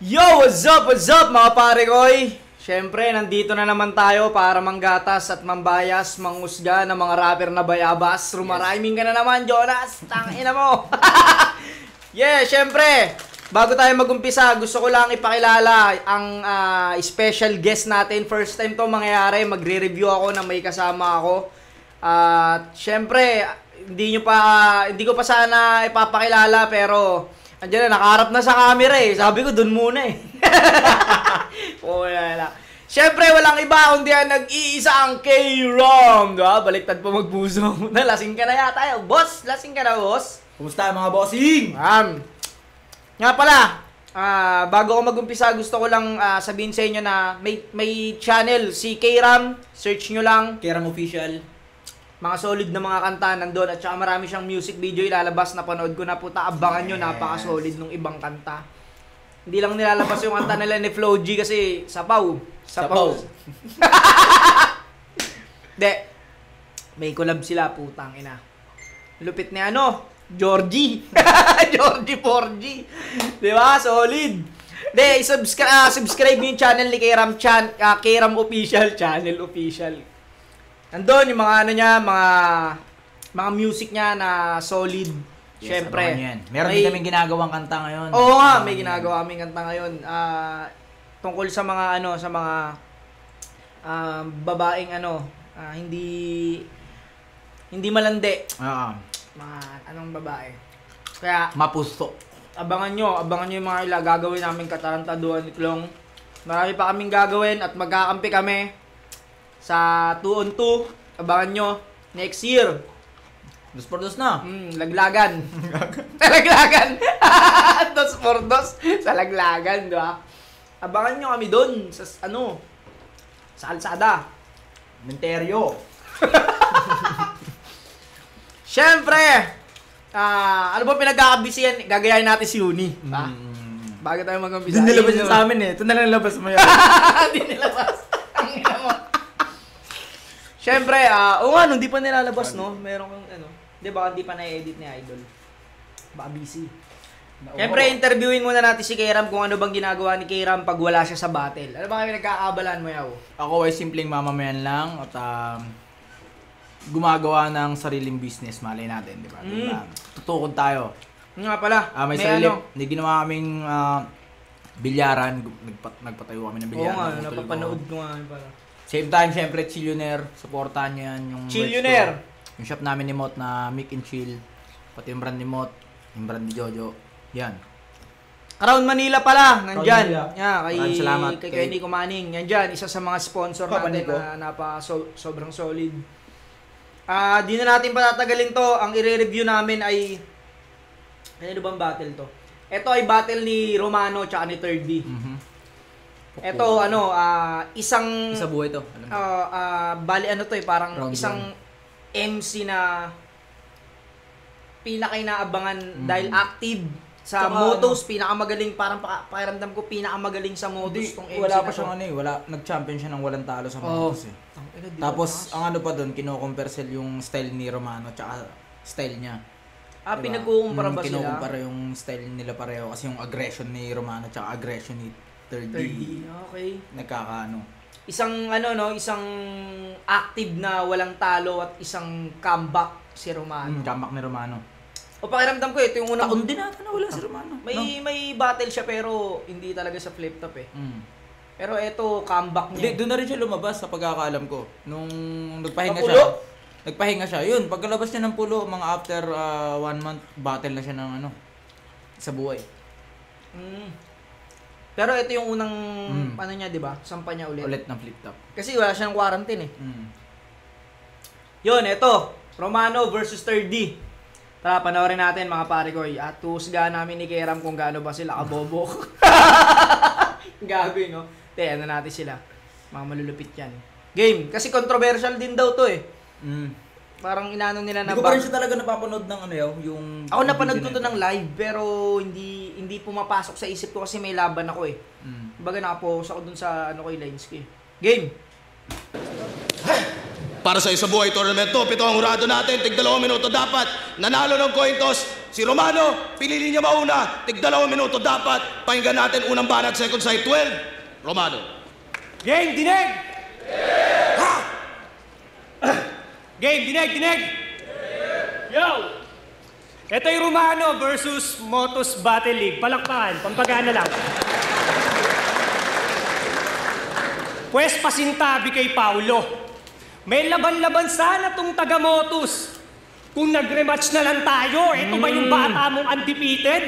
Yo! What's up mga pare koy? Siyempre, nandito na naman tayo para manggatas at mambayas, mangusga ng mga rapper na bayabas. Rumariming ka na naman, Jonas! Tangina mo! Yeah, siyempre, bago tayo magumpisa, gusto ko lang ipakilala ang special guest natin. First time to mangyayari, magre-review ako na may kasama ako. At siyempre, hindi ko pa sana ipapakilala pero andiyan na, nakaharap na sa camera eh. Sabi ko, dun muna eh. Wala. Siyempre, walang iba kundi ang nag-iisa ang K-Rom. Diba? Baliktad po magpuso. Lasing ka na yata. Boss, lasing ka na, boss. Kumusta mga bossing? Nga pala, bago ko mag-umpisa, gusto ko lang sabihin sa inyo na may channel, si K-Ram. Search nyo lang. K-Ram Official. Mga solid na mga kanta nandun at saka marami siyang music video ilalabas. Napanood ko na po, abangan nyo, napaka-solid nung ibang kanta. Hindi lang nilalabas yung kanta nila ni Flo G kasi sapaw. De, may collab sila, putang ina. Lupit ni Georgie. Georgie 4G. Diba? Solid. De, subscribe nyo yung channel ni K-Ram K-Ram Official, channel official. Nandun yung mga mga music niya na solid. Yes, syempre. Meron din kaming ginagawang kanta ngayon. Oo nga, may ginagawa kaming kanta ngayon. Tungkol sa mga sa mga babaeng hindi malandi. Mga anong babae. Kaya mapusto. Abangan nyo yung mga gagawin namin katarantaduhan ni Klong. Marami pa kaming gagawin at magkakampi kami sa 2-on-2, abangan nyo, next year. 2x2 na. Laglagan. Sa laglagan. 2x2 sa laglagan, diba? Abangan nyo kami doon sa sa Alsada. Menterio. Siyempre, ano ba pinagkakabisiyan? Gagayahin natin si Uni. Bago tayo mag-umpisa. Hindi nilabas yun sa amin eh. Ito na lang nilabas mo yan. Hindi nilabas. Siyempre, hindi pa nilalabas, no? Meron kang, di ba, hindi pa na-edit ni Idol. Baka busy. Siyempre, interviewin muna natin si K-Ram kung ano bang ginagawa ni K-Ram pag wala siya sa battle. Ano ba kayo nagkakabalan mo, yaw? Ako ay simpleng mamamayan lang at gumagawa ng sariling business, malay natin, di ba? Tutukod tayo. Nga pala, may sarili, hindi ginawa kaming bilyaran, nagpatayo kami ng bilyaran. Oo nga, napapanood ko nga pala. Same time, syempre, Chillionaire. Supportahan nyo yan. Yung Chillionaire! Yung shop namin ni Mot na Mick and Chill. Pati yung brand ni Mot. Yung brand ni Jojo. Yan. Around Manila pala. Nandyan. Maraming salamat. Kay Nico Manning. Nandyan. Isa sa mga sponsor natin na sobrang solid. Di na natin patatagalin to. Ang i-review namin ay... Ano bang battle to? Ito ay battle ni Romano tsaka ni 3D. Ito, isang... Isa buhay to. Bali to parang Round isang MC na pinaka-inaabangan dahil active sa Tsaka motos, pinakamagaling, parang pakiramdam ko pinakamagaling sa motos tong MC wala na pa siyang nag-champion siya ng walang talo sa motos eh. Tapos, ang pa doon, kino-compare yung style ni Romano tsaka style niya. Pinagkukumpara ba sila? Kinukumpara yung style nila pareho kasi yung aggression ni Romano tsaka aggression ni 3D. Okay. Isang isang active na walang talo at isang comeback si Romano. Comeback ni Romano. O pakiramdam ko ito yung unang taon din nata na wala si Romano. May battle siya pero hindi talaga sa flip top eh. Pero ito comeback niya. Doon na rin siya lumabas sa pagkakaalam ko. Nung nagpahinga siya. Yun, pagkalabas niya ng pulo, mga after 1 month, battle na siya ng sa buhay. Pero ito yung unang niya, 'di ba? Sampa niya ulit. Ulit ng flip top. Kasi wala siyang quarantine eh. Yun, ito. Romano versus 3D. Tara, panoorin natin mga pare ko. At husgahan namin ni K-Ram kung gaano ba sila kabobo. Gago no? Natin sila. Mga malulupit yan. Game. Kasi controversial din daw to eh. Parang inano nila na... Hindi ko pa rin siya talaga napapanood ng yung... Ako napanood ko to ng live pero hindi pumapasok sa isip ko kasi may laban ako eh. Baga nakapokus ako dun sa Linesky. Game! Para sa Isa Buhay Tournament to, 7 ang hurado natin, tig 2 minuto dapat. Nanalo ng coin toss, Si Romano, pinili niya mauna. Tig 2 minuto dapat. Pakinggan natin unang banat, second side, 12. Romano. Game, dinig! Ha! Game, dinig! Yo! Ito yung Romano versus Motus Battle League. Palakpakan, pampagana lang. Pwes pasintabi kay Paulo. May laban-laban sana tong taga-Motus. Kung nag-rematch na lang tayo, ito ba yung bata mong undefeated?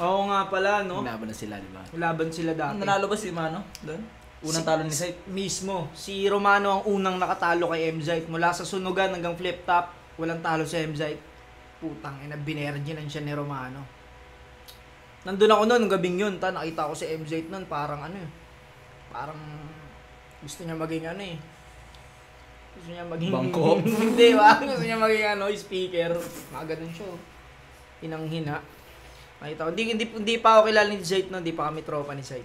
Oo nga pala, no? Laban na sila, di ba? Laban sila dati. Nanalo ba si Mano doon? Unang talo ni Sight. Mismo. Si Romano ang unang nakatalo kay Mzite. Mula sa sunugan hanggang flip-top, walang talo si Mzite. Putang ina, binerginan siya ni Romano. Nandun ako noon, gabing yun. Nakita ko si Mzite noon, parang ano eh. Parang gusto niya maging ano eh. Gusto niya maging... Bangko? Hindi ba? Gusto niya maging ano, speaker. Mga ganun siya. Hinang-hina. Nakita ko. Hindi pa ako kilala ni Zayt noon. Hindi pa kami tropa ni Zayt.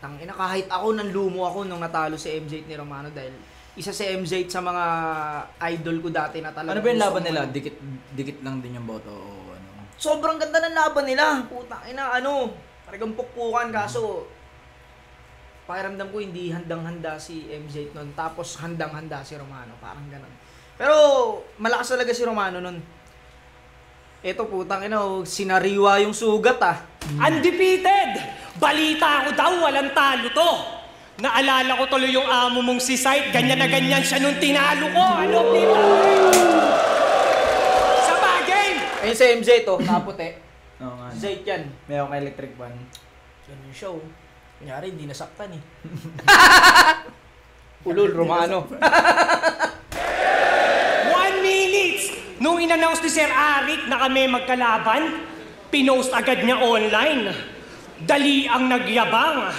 Tangina, kahit ako, nanlumo ako nung natalo si MZ ni Romano dahil isa si MZ sa mga idol ko dati na talaga. Ano ba yung laban nila? Dikit lang din yung boto o ano? Sobrang ganda ng laban nila. Putang ina, ano, talagang pukpukan kaso pakiramdam ko hindi handang-handa si MZ noon tapos handang-handa si Romano, parang ganun. Pero malakas talaga si Romano noon. Eto putang ina, sinariwa yung sugat ah. Undefeated! Balita ko daw, walang talo to. Naalala ko tuloy yung amo mong si Sight. Ganyan na ganyan siya nung tinalo ko. Ano, Pita? Sa bagay! Ayun si MZ to, naputi. Oo nga. Zayt yan. May akong electric fan. Ganun siya oh. Kunyari, hindi nasaktan eh. Ulol, Romano. 1 minute! Nung in-announce ni Sir Arik na kami magkalaban, pinost agad niya online. Dali ang nagyabang.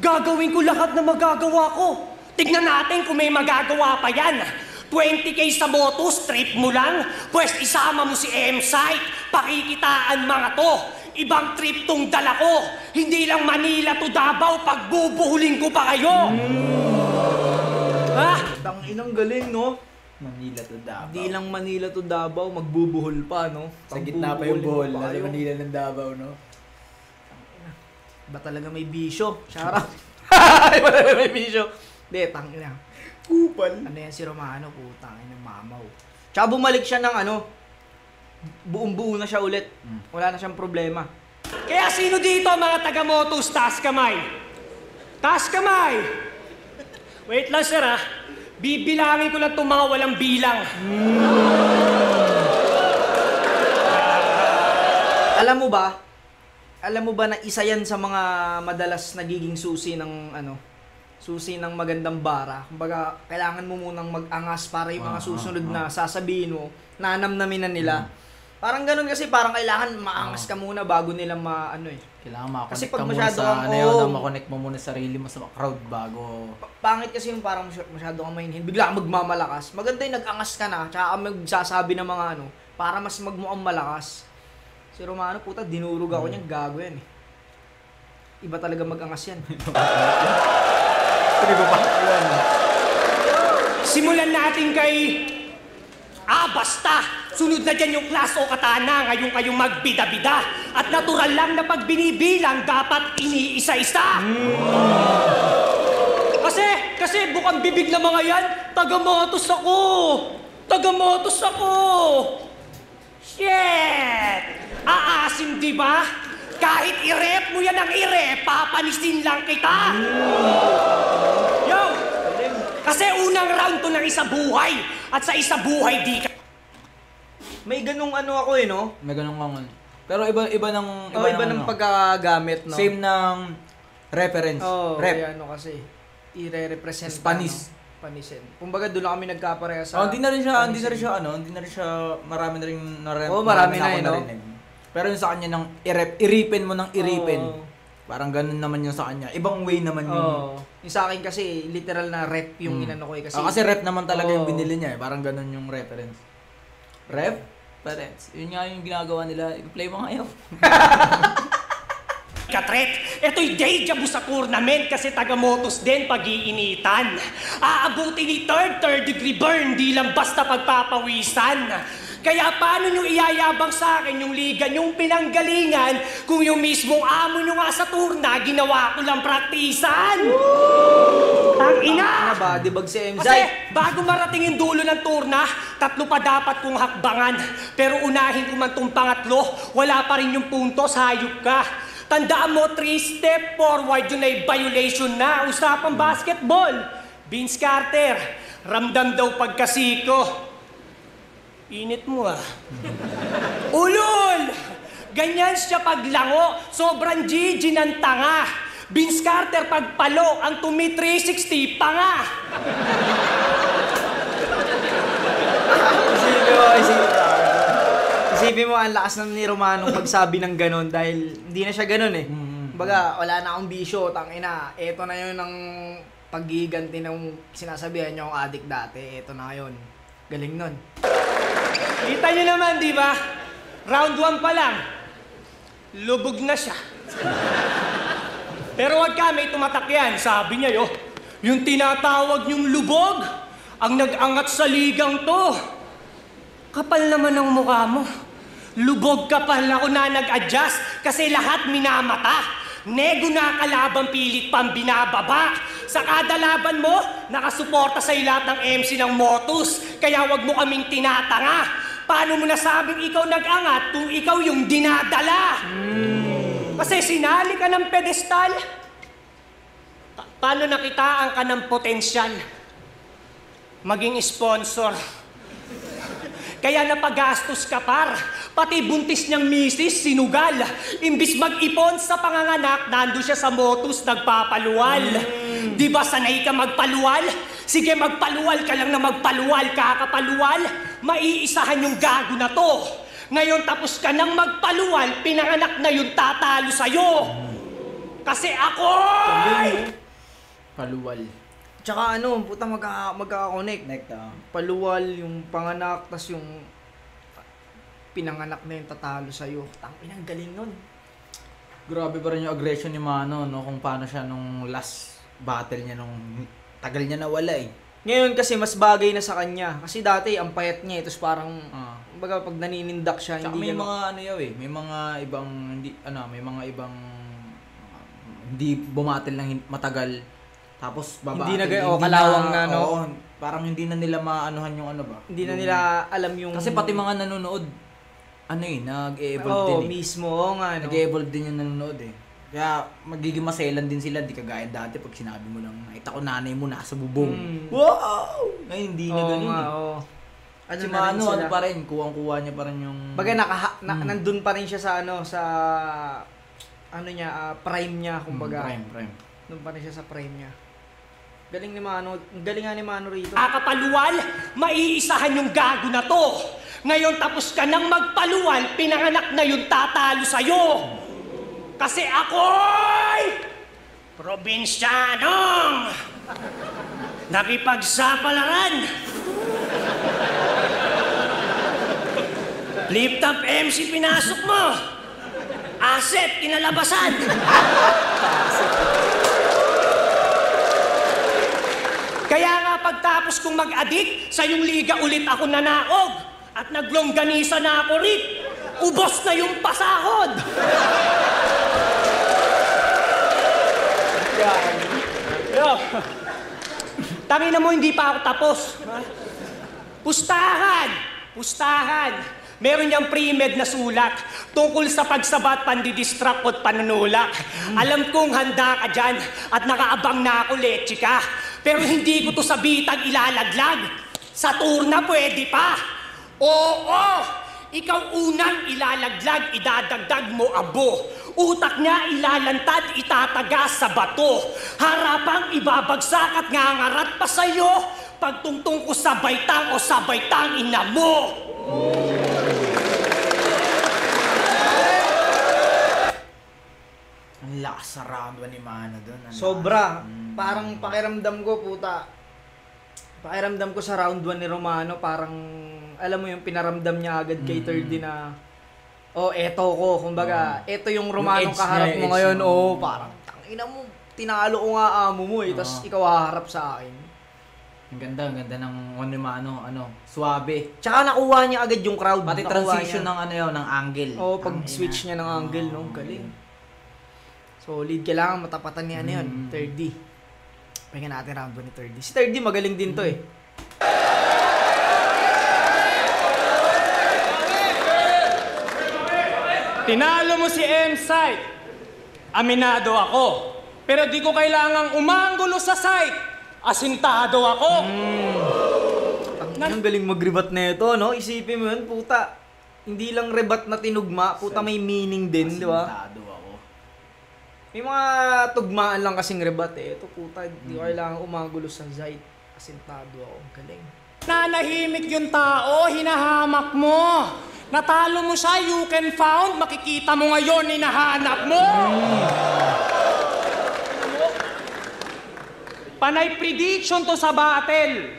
Gagawin ko lahat na magagawa ko. Tignan natin kung may magagawa pa yan. 20K sa Motus, trip mo lang. Pwes isama mo si M-Site. Pakikitaan mga to. Ibang trip tong dala ko. Hindi lang Manila to Davao, pagbubuhulin ko pa kayo. Ha? Tanginang galing, no? Manila to Davao. Hindi lang Manila to Davao, magbubuhol pa, no? Sa gitna pa yung buhol. Pagbubuhulin pa Nasa kayo. Manila ng Davao, no? Ba talaga may bisyo? Charot. Ba talaga may bisyo? Hindi, tangina. Kupal. Ano yan si Romano, putang ina, mamaw. Tsaka bumalik siya ng ano, buong-buo na siya ulit. Wala na siyang problema. Kaya sino dito mga taga-Motus, taas kamay? Taas kamay! Wait lang sir ha. Bibilangin ko lang itong mga walang bilang. Alam mo ba na isa yan sa mga madalas nagiging susi ng ano, susi ng magandang bara. Kumbaga, kailangan mo munang mag-angas para yung mga susunod na sasabihin mo, nanamnamin na nila. Parang ganun kasi, parang kailangan maangas ka muna bago nila maano eh. Kailangan makakonect Kasi ka pag muna masyado sa kang- ano yun, oo. na makonect mo muna sa sarili mo sa crowd bago... Pangit kasi yung parang masyado kang mahinhin, bigla kang magmamalakas. Maganda yung nag-angas ka na, tsaka kang magsasabi ng mga ano, para mas magmukhang malakas. Si Romano, puta, dinurog ako niyan, gago yan eh. Iba talaga mag-angas yan. Simulan natin kay... basta! Sunod na dyan yung class o katana. Ngayon kayong magbida-bida. At natural lang na pag binibilang, dapat iniisa-isa. Kasi bukang bibig na mga yan, taga-Motus ako! Taga-Motus ako! Shit! Aasim, di ba? Kahit i-rep mo yan ang i-rep, papanisin lang kita! Yo! Kasi unang round to ng isa buhay, at sa isa buhay di ka... May ganung ano ako eh, no? May ganun kang ano. Pero iba ng... Iba ng ano. pagkagamit, no? Same ng reference. Oh, Rep. kaya ano kasi, i-represent Spanish. Panisin. Kumbaga doon lang kami nagkapareha sa... Hindi na rin siya, Panisin. hindi na rin siya, marami na rin narinig. Oo, marami na ako eh, no? narinig. Pero yung sa kanya ng iripin mo ng iripin. Oo. Parang ganun naman yung sa kanya. Ibang way naman yung... Oo. Yung sa akin kasi, literal na rep yung inano ko eh. Kasi rep naman talaga yung Oo. binili niya eh. Parang ganun yung reference. Reference. Yun nga yung ginagawa nila. I-play mo ngayon. Katret, ito'y deja vu sa tournament kasi taga-Motus din pag-iinitan. Aabuti ni third degree burn, di lang basta pagpapawisan. Kaya paano nyo iyayabang sa akin yung liga nyong pinanggalingan kung yung mismong amo nyo nga sa turna, ginawa ko lang praktisan? Tangina! Ano ba? Dibag si MZ? Kasi bago marating yung dulo ng turna, 3 pa dapat kong hakbangan. Pero unahin ko man tong pangatlo, wala pa rin yung puntos, hayop ka. Tandaan mo, 3 step forward, yun ay violation na. Usapang basketball. Vince Carter, ramdam daw pagkasiko. Init mo ah. Ulol! Ganyan siya paglango, sobrang Gigi ng tanga. Vince Carter pagpalo, ang tumi 360, panga. Isipin mo, ang lakas ng ni Romanong pagsabi ng ganon dahil hindi na siya ganon eh. Baga, wala na akong bisyo, tangina. Eto na yun ang paggiganti ng sinasabihan niyo akong adik dati. Eto na yun. Galing nun. Kita nyo naman, di ba? Round 1 pa lang. Lubog na siya. Pero wag ka, may tumatak yan. Sabi niya, yung tinatawag niyong lubog, ang nag-angat sa ligang to. Kapal naman ang mukha mo. Lubog kapal ako na nag-adjust kasi lahat minamata. Nego na kalabang pilit pang binababa. Sa kada laban mo, nakasuporta sa lahat ng MC ng Motus. Kaya wag mo kaming tinatanga. Paano mo nasabing ikaw nag-angat kung ikaw yung dinadala? Kasi sinali ka ng pedestal. Paano nakitaan ka ng potensyal? Maging sponsor. Kaya napagastos ka par. Pati buntis niyang misis, sinugal. Imbis mag-ipon sa panganganak, nando siya sa Motus, nagpapaluwal. Di ba sanay ka magpaluwal? Sige, magpaluwal ka lang na magpaluwal, kakapaluwal. Maiisahan yung gago na to. Ngayon tapos ka nang magpaluwal, pinanganak na yung tatalo sa'yo. Kasi ako'y... Paluwal. Tsaka ano, puta magkaka-connect. Paluwal, yung panganak, tas yung pinanganak na yung tatalo sa'yo. Tangina, ang galing nun. Grabe pa rin yung aggression ni Mano, no? Kung paano siya nung last battle niya, nung tagal niya nawala eh. Ngayon kasi mas bagay na sa kanya. Kasi dati, ang payat niya, tapos parang, baga pag naninindak siya, Tsaka hindi may mga ano yaw eh, may mga ibang, hindi bumatil ng matagal. Tapos hindi na kalawang na, no? Oo, parang hindi na nila maanuhan yung ano ba? Hindi na nila alam yung... Kasi pati mga nanonood, nag-e-evolve din eh. Mismo, nga, no? Nag-e-evolve din yung nanonood eh. Kaya magiging maselan din sila, di kagaya dati pag sinabi mo lang, nakita ko nanay mo nasa bubong. Wow! Ngayon hindi na ganun eh. Ano Si na rin Mano, sila? ano pa rin, kuwang-kuwa niya pa rin yung... Baga nandun pa rin siya sa prime niya, kumbaga. Prime. Nandun pa rin siya sa prime niya. Galing ni Mano, galing nga ni Mano rito. Kakapaluwal, maiisahan yung gago na to. Ngayon tapos ka nang magpaluwal, pinanganak na yung tatalo sa'yo. Kasi ako'y probinsyanong nakipagsapalaran. Lip-top MC pinasok mo. Asset, kinalabasan. Kaya nga pagtapos kong mag-addict, sa yung liga ulit ako nanaog. At naglongganisa na ako rin. Ubos na yung pasahod. Tangina mo, hindi pa ako tapos. Pustahan. Meron niyang pre-med na sulat tungkol sa pagsabat, pandidistract at panunulak. Alam kong handa ka dyan at nakaabang na ako, leche ka. Pero hindi ko to sa bitag ilalaglag. Sa turna pwede pa. Oo! Ikaw unang ilalaglag, idadagdag mo abo. Utak niya ilalantad, itatagas sa bato. Harapang ibabagsak at ngangarat pa sa'yo. Pagtungtong ko sa baitang o sa baitang ina mo. Ang lakas sa round 1 ni Mano doon. Sobra. Parang pakiramdam ko, puta. Pakiramdam ko sa round 1 ni Romano, parang, alam mo yung pinaramdam niya agad kay Thirdy na, eto ko. Kumbaga, eto yung Romanong kaharap mo ngayon. Parang, tangina mo, tinalo ko nga amo mo eh. Tapos ikaw haharap sa akin. Ang ganda ng suwabe. Tsaka nakuha niya agad yung crowd. Pati Nakuha transition niya. ng angle. Oo, pag-switch niya ng angle, no? Galing. Solid. Kailangan matapatan niya yun. 3D. Pahinga natin round 1 ni 3D. Si 3D magaling din to eh. Tinalo mo si M-Site. Aminado ako. Pero di ko kailangang umanggulo sa site. Asintado ako. Ang galing mag-rebat na ito, no? Isipin mo yun, puta. Hindi lang rebat na tinugma, puta may meaning din, di ba? Asintado ako. May mga tugmaan lang kasing rebat eh. Ito puta, hindi ko kailangan umagulo sa site. Asintado ako. Galing. Nanahimik yung tao, hinahamak mo. Natalo mo siya, you can found, makikita mo ngayon, hinahanap mo. Panay prediction to sa battle.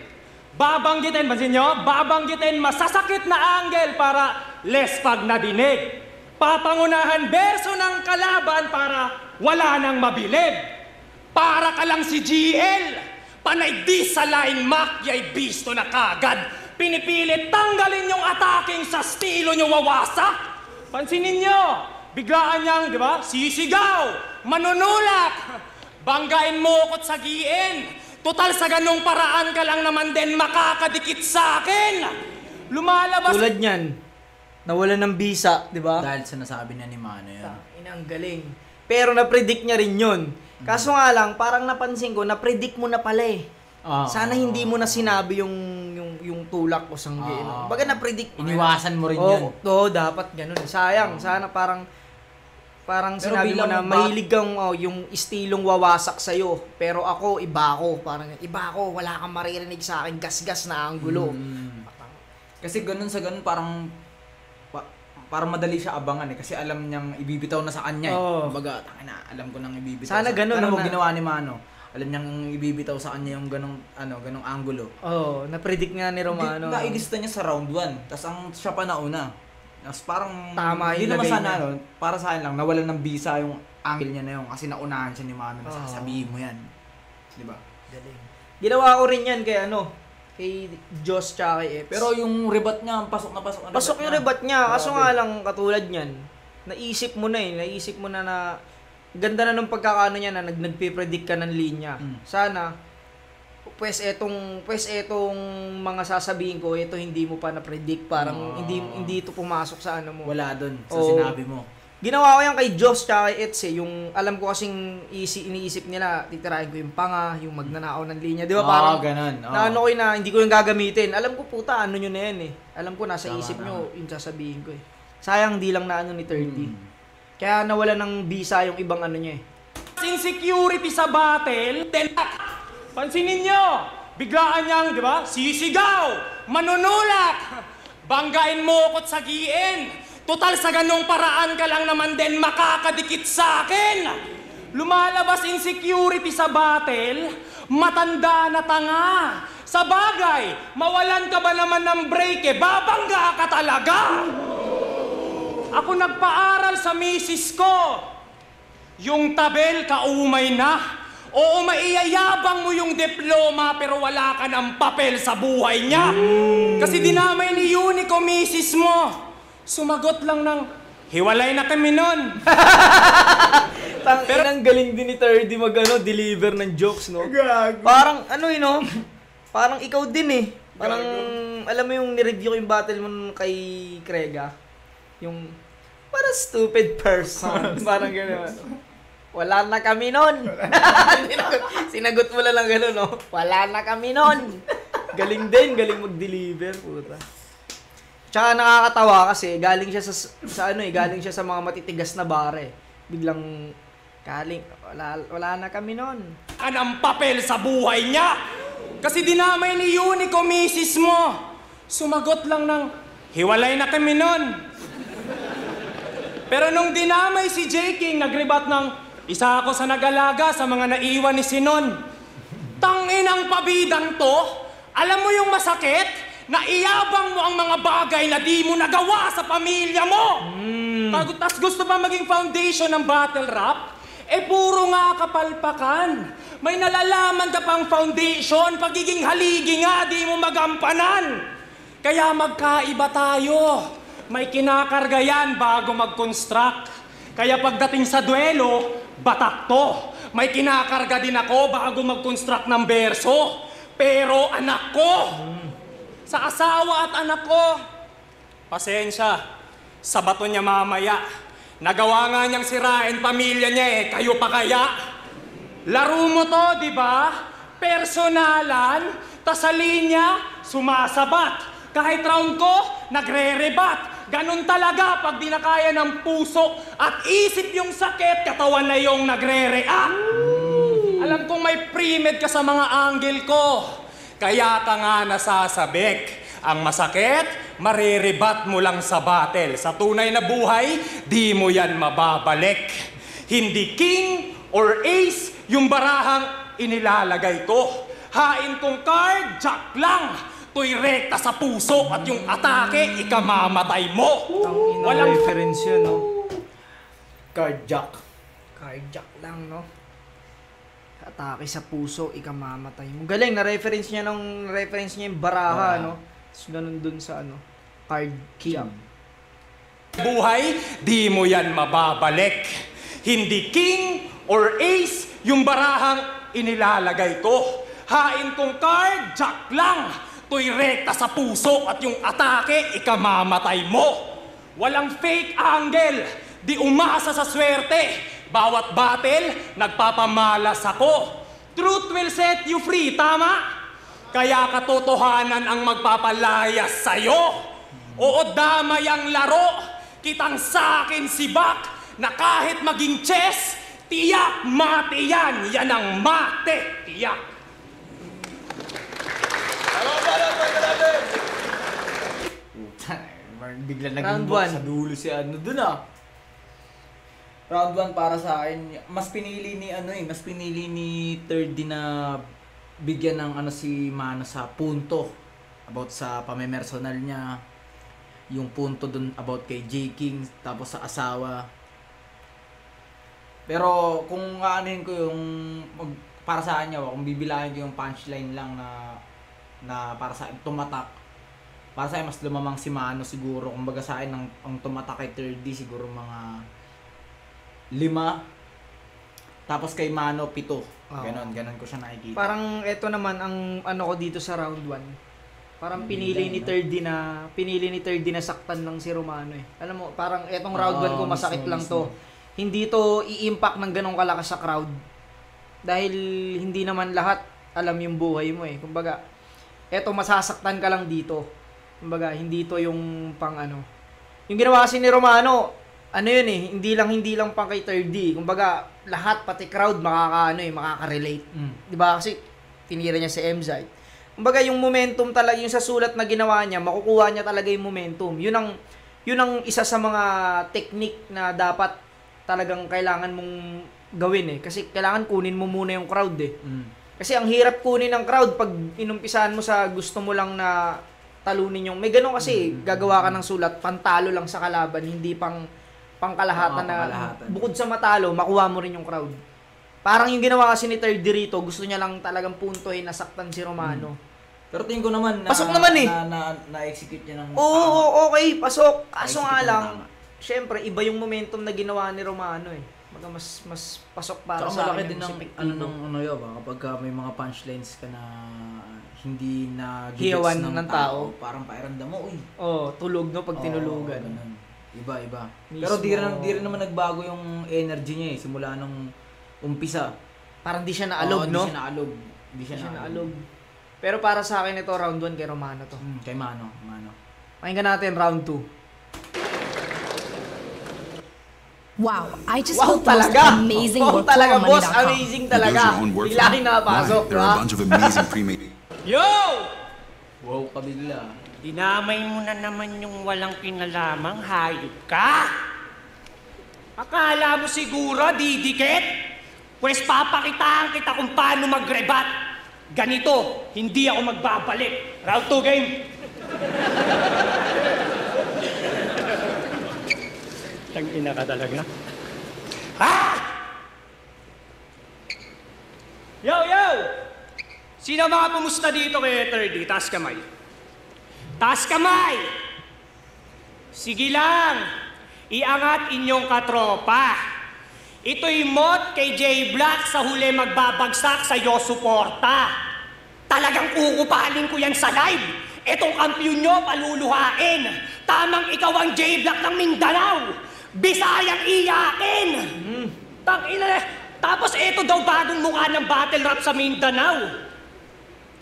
Babanggitin, pansin nyo? Babanggitin masasakit na angle para less pag nadinig. Papangunahan berso ng kalaban para wala nang mabilib. Para ka lang si GL. Panay di sa line Mac, yay bisto na kagad. Pinipilit tanggalin yung attacking sa stilo nyo wawasak. Pansinin nyo, biglaan niyang, di ba, sisigaw, manunulak, banggain mo ko't sagiin. Total sa ganung paraan ka lang naman din makakadikit sa akin. Lumalabas... Tulad niyan, nawala ng bisa, di ba? Dahil sa nasabi na ni Mano yun. Ang galing. Pero na-predict niya rin yun. Kaso nga lang, parang napansin ko, na-predict mo na pala eh. Sana hindi mo na sinabi yung tulak o sanggi. No? Baga na-predict. Iniwasan mo rin yun. Oo, dapat ganun. Sayang. Sana parang sinabi mo na mahilig kang yung istilong wawasak sa'yo. Pero ako, iba ako. Parang iba ako. Wala kang maririnig sa akin. Gas-gas na anggulo. Kasi ganun sa ganun parang madali siya abangan eh. Kasi alam niyang ibibitaw na sa kanya eh. Kumbaga, alam ko nang ibibitaw. Sana ganun. Ano mo ginawa ni Mano? Alam niyang ibibitaw sa kanya yung ganong angulo. Na-predict nga ni Romano. Nailista niya sa round 1. Tapos siya pa nauna. Tapos parang tama hindi yung naman lagay sana niya. para sa akin lang nawalan ng bisa yung angle niya na yun kasi naunahan siya ni Mano na sasabihin mo yan. 'Di ba? Galing. Ginawa ko rin yan kay kay Joss tsaka kay Eps. Pero yung rebat niya, pasok na. Pasok yung rebat niya. Kaso nga lang, katulad niyan, naisip mo na ganda na nung pagkakaano niya na nagpe-predict ka ng linya. Sana, pues etong mga sasabihin ko, ito hindi mo pa na-predict. Parang hindi ito pumasok sa ano mo. Wala dun sa sinabi mo. Ginawa ko yan kay Joss tsaka kay Eds eh. Yung alam ko kasing iniisip nila, titirahin ko yung panga, yung magnanakaw ng linya. Di ba parang, ganun. naano ko yun na hindi ko yung gagamitin. Alam ko puta, ano nyo na yan eh. Alam ko nasa isip nyo, yung sasabihin ko eh. Sayang di lang na ano ni 30. Kaya nawala ng bisa yung ibang ano niya eh. Insecurity sa battle, then pansinin nyo, biglaan niyang, di ba, sisigaw, manunulak, banggain mo ko't sagiin. Total sa ganung paraan ka lang naman din makakadikit sa akin. Lumalabas insecurity sa battle, matanda na tanga. Sa bagay, mawalan ka ba naman ng break eh, babangga ka talaga. Ako nagpaaral sa misis ko. Yung tabel kaumay na. Oo, maiyayabang mo yung diploma pero wala ka ng papel sa buhay niya. Kasi dinamay ni Unico misis mo. Sumagot lang ng, hiwalay na kami nun. Pero ang galing din ni 30 deliver ng jokes, no? Parang parang ikaw din eh. Parang, alam mo yung nireview ko yung battle mo kay Krega. Yung, what a stupid person. Parang gano'n. Wala na kami nun. Sinagot mo lang gano'n, no? Wala na kami nun. Galing din, galing mag-deliver. Puta. Tsaka nakakatawa kasi galing siya galing siya sa mga matitigas na bare. Biglang wala na kami nun. Anong papel sa buhay niya? Kasi dinamay ni Unico misis mo. Sumagot lang ng, hiwalay na kami nun. Pero nung dinamay si J. King, nagribat ng, isa ako sa nag-alaga sa mga naiwan ni Sinon. Tanginang pabidang to, alam mo yung masakit? Naiyabang mo ang mga bagay na di mo nagawa sa pamilya mo. Tapos gusto pa maging foundation ng battle rap? puro nga kapalpakan. May nalalaman ka pang foundation, pagiging haligi nga, di mo magampanan. Kaya magkaiba tayo. May kinakarga yan bago mag-construct. Kaya pagdating sa duelo, batak to. May kinakarga din ako bago mag-construct ng berso. Pero anak ko, sa asawa at anak ko, pasensya, sa bato niya mamaya. Nagawa nga niyang sirain pamilya niya eh, kayo pa kaya? Laro mo to, di ba? Personalan, tas sa linya, sumasabat. Kahit round ko, nagre-rebat. Ganun talaga pag di na kaya ng puso at isip yung sakit, katawan na yung nagre-react. Alam kong may pre-med ka sa mga angle ko. Kaya ka nga nasasabik. Ang masakit, marirebat mo lang sa battle. Sa tunay na buhay, di mo yan mababalik. Hindi king or ace yung barahang inilalagay ko. Hain kong card, jack lang. To'y rekta sa puso at yung atake, ikamamatay mo. Walang reference yun, no? Carjack. Carjack lang, no? Atake sa puso, ikamamatay mo. Galing, na-reference niya yung baraha, no? Tapos ganun dun sa card king. Buhay, di mo yan mababalik. Hindi king or ace yung barahang inilalagay ko. Hain kong card, jack lang. To'y rekta sa puso at yung atake, ikamamatay mo. Walang fake angle, di umasa sa swerte. Bawat battle, nagpapamalas ako. Truth will set you free, tama? Kaya katotohanan ang magpapalayas sa'yo. Oo, damay ang laro. Kitang sa'kin si Bak na kahit maging chess, tiyak mate yan. Yan ang mate, tiyak. Bigla Round naging one. sa dulo si dun Round 1 para sa akin, mas pinili ni third D na bigyan ng si Mano sa punto about sa pamemersonal niya, yung punto dun about kay J. King, tapos sa asawa. Pero kung aanin ko para sa kanya, kung bibilahin ko yung punchline lang na para sa akin tumatak, para sa akin mas lumamang si Mano siguro. Kumbaga sa akin ang tumatak kay third D siguro mga 5, tapos kay Mano 7. Ganon ko siya nakikita. Parang eto naman ang ko dito sa round 1. Parang pinili ni third D na saktan lang si Romano eh. Alam mo, parang etong round 1 ko masakit lang to. Hindi to i-impact ng ganong kalakas sa crowd. Dahil hindi naman lahat alam yung buhay mo eh. Kumbaga, eto masasaktan ka lang dito. Kumbaga, hindi to yung Yung ginawa kasi ni Romano, yun eh, hindi lang pang kay third D. Kumbaga, lahat, pati crowd, makaka-relate. Diba? Kasi, tinira niya si MZ. Kumbaga, yung momentum talaga, yung sa sulat na ginawa niya, makukuha niya talaga yung momentum. Yun ang isa sa mga technique na dapat talagang kailangan mong gawin eh. Kasi kailangan kunin mo muna yung crowd eh. Kasi ang hirap kunin ng crowd pag inumpisahan mo sa gusto mo lang na talunin yung... May ganun kasi, gagawa ka ng sulat, pantalo lang sa kalaban, hindi pangkalahatan na bukod sa matalo, makuha mo rin yung crowd. Parang yung ginawa kasi ni third D rito, gusto niya lang talagang puntohin, nasaktan si Romano. Pero tingin ko naman pasok naman eh. Na-execute niya ng Oo, okay, pasok. Kaso nga lang, syempre, iba yung momentum na ginawa ni Romano eh. Mas pasok para sa akin din ng kapag may mga punchlines ka na hindi na hiyawan ng tao. Parang pakiramdam mo, tulog no pag tinulugan. Iba. Mismo. Pero di rin naman nagbago yung energy niya eh, simula nung umpisa. Parang di siya naalog, no? Di siya naalog. Pero para sa akin ito, round 1 kay Romano to. Kay Mano. Pakinggan natin round 2. Wow, I just Wow hope the most talaga! amazing Wow work talaga, from boss! Money.com. Amazing talaga! Bigla rin nakapasok, There are a bunch of amazing pre-made. Yo! Wow, kabigla. Dinamay mo na naman yung walang pinalamang hayop ka. Akala mo siguro didikit? Pwes papakitaan kita kung paano magrebat. Ganito, hindi ako magbabalik. Round 2 game. Tangina ka talaga. Ha? Sino mga pumusta dito kay 30? Taas kamay. Taas kamay! Sige lang, iangat inyong katropa. Ito'y mot kay J Black sa huli magbabagsak sa iyo suporta. Talagang kukupanin ko yan sa live. Etong kampiyon nyo paluluhain. Tamang ikaw ang J Black ng Mindanao. Bisayang iyakin. Tangina. Tapos eto daw bagong mukha ng battle rap sa Mindanao.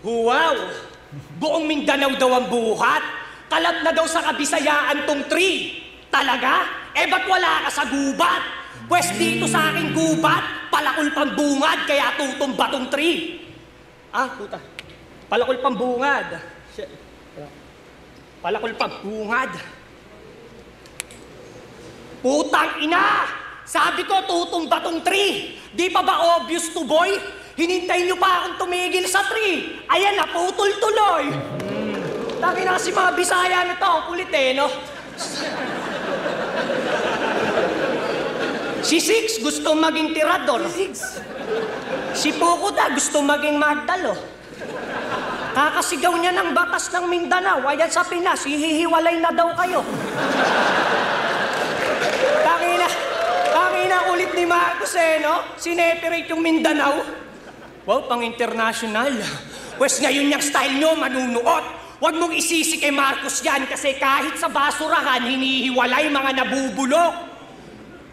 Wow! Buong Mindanao daw ang buhat. Kalab na daw sa Kabisayaan tong tree. Talaga? Eh ba't wala ka sa gubat? Pwes dito sa aking gubat, palakol pang bungad, kaya tutumba tong tree. Ah, puta. Palakol pang bungad. Palakol pang bungad. Putang ina! Sabi ko tutumba tong tree. Di pa ba obvious to boy? Hinintay niyo pa akong tumigil sa tree. Ayan na, putol tuloy. Taki na kasi mga Bisaya nito, ang kulit eh, no? Si Six gusto maging tirador. Si Pukuda gusto maging Magdalo. Kakasigaw niya ng batas ng Mindanao. Ayan sa Pinas, hihiwalay na daw kayo. Tangina ulit ni Marcos eh, no? Sineperate yung Mindanao. Wow, pang-international. Pwes ngayon yung style nyo, manunuot. Huwag mong isisi kay Marcos yan kasi kahit sa basurahan, hinihiwalay mga nabubulok.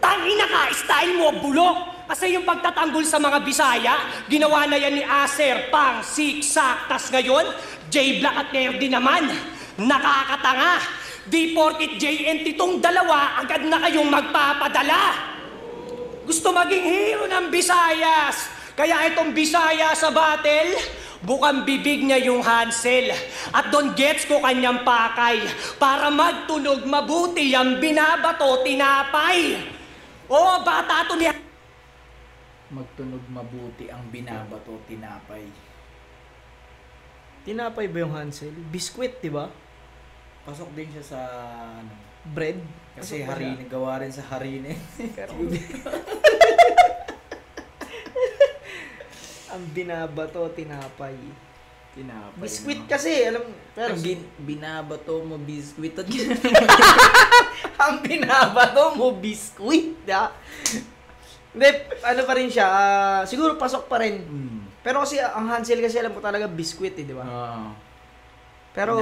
Tangina ka, style mo, bulok. Kasi yung pagtatanggol sa mga Bisaya, ginawa na yan ni Acer, Pang, Siksak. Tas ngayon, J Black at Nerdy naman. Nakakatanga. Di porkit JNT tong dalawa, agad na kayong magpapadala. Gusto maging hero ng Visayas. Kaya itong Bisaya sa battle, bukang bibig niya yung Hansel. At doon gets ko kanyang pakay. Para magtunog mabuti ang binabato tinapay. Oo, bata to niya. Magtunog mabuti ang binabato tinapay. Tinapay ba yung Hansel? Biskwit, di ba? Pasok din siya sa ano, Bread? kasi Pasok ba harine, gawa rin sa harine. Ang binabato, tinapay. Tinapay. Biskwit kasi, alam, pero binabato mo biskwit at ang binabato mo, biskwit, ha? Hindi, ano pa rin siya, siguro pasok pa rin. Pero kasi, ang Hansel kasi alam ko talaga biskwit, eh, di ba? Pero,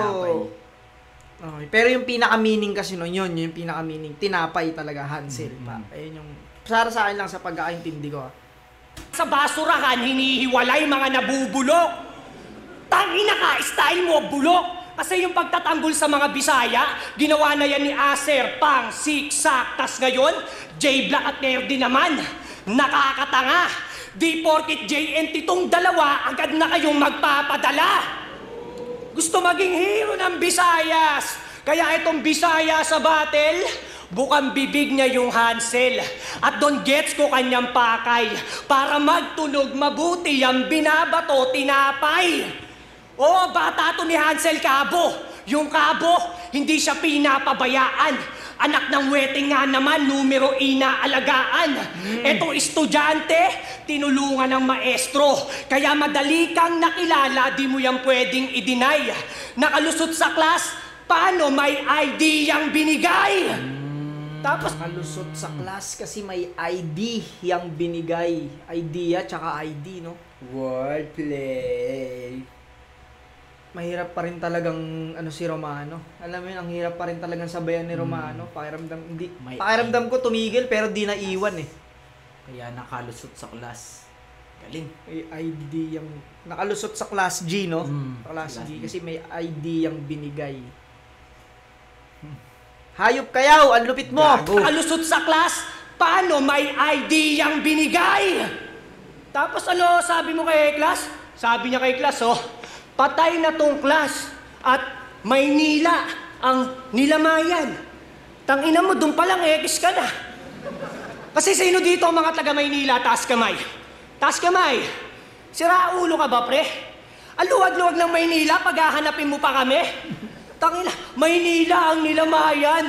okay, pero yung pinaka-meaning kasi nun, yun, yung pinaka-meaning, tinapay talaga, Hansel pa. Ayun yung, para sa akin lang sa pagkakaintindi ko, ha? Sa basurahan, hinihiwalay mga nabubulok. Tangina ka, style mo, bulok. Kasi yung pagtatanggol sa mga Bisaya, ginawa na yan ni Acer, Pang, Siksak. Tas ngayon, J Black at Nerdy naman. Nakakatanga. Di porkit JNT tong dalawa, agad na kayong magpapadala. Gusto maging hero ng Visayas. Kaya itong Bisaya sa battle, bukang bibig niya yung Hansel. At doon gets ko kanyang pakay. Para magtunog mabuti ang binabato tinapay. Oo, bata to ni Hansel Cabo. Yung Cabo, hindi siya pinapabayaan. Anak ng wedding nga naman, numero inaalagaan. Etong estudyante, tinulungan ng maestro. Kaya madali kang nakilala, di mo yan pwedeng i-deny. Nakalusot sa class, paano may ID yang binigay? Tapos, Nakalusot sa class kasi may ID yung binigay. Idea tsaka ID, no? wordplay. Mahirap pa rin talagang si Romano. Alam mo yun, ang hirap pa rin talagang sabayan ni Romano. Pakiramdam ko tumigil pero di naiwan eh. Kaya nakalusot sa class. Galing. May ID yung nakalusot sa class G, no? Class G kasi may ID yung binigay. Hayop kayaw, ang lupit mo. nakalusot sa class, paano may ID yang binigay? Tapos ano sabi mo kay class? Sabi niya kay class, patay na tong class at Maynila ang nilamayan. Tangina mo, doon palang ekis ka na. Kasi sino dito ang mga taga Maynila? Taas kamay. Taas kamay. Sira ulo ka ba, pre? Aluwag-luwag ng Maynila, paghahanapin mo pa kami? Tangina, Maynila ang nilamayan.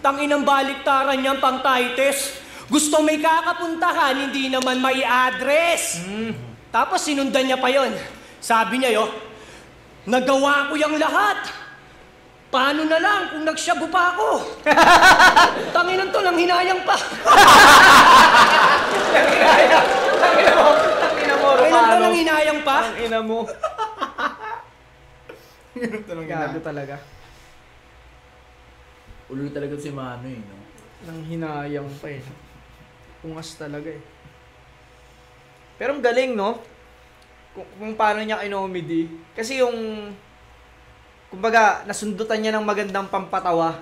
Tanginang baliktaran niyang pang Titus. Gusto may kakapuntahan, hindi naman may address. Tapos sinundan niya pa yon. Sabi niya, nagawa ko yung lahat. Paano na lang kung nagsyabu pa ako? Tanginan to, nang hinayang pa. Tangina mo, Tanginan to, Romano. nang hinayang pa. Tangina mo. Gago talaga. Ulo talaga si Mano eh, no? Nang hinayang pa eh. Ungas talaga eh. Pero ang galing, no? Kung paano niya kinomedy. Kasi yung... Kumbaga, nasundutan niya ng magandang pampatawa.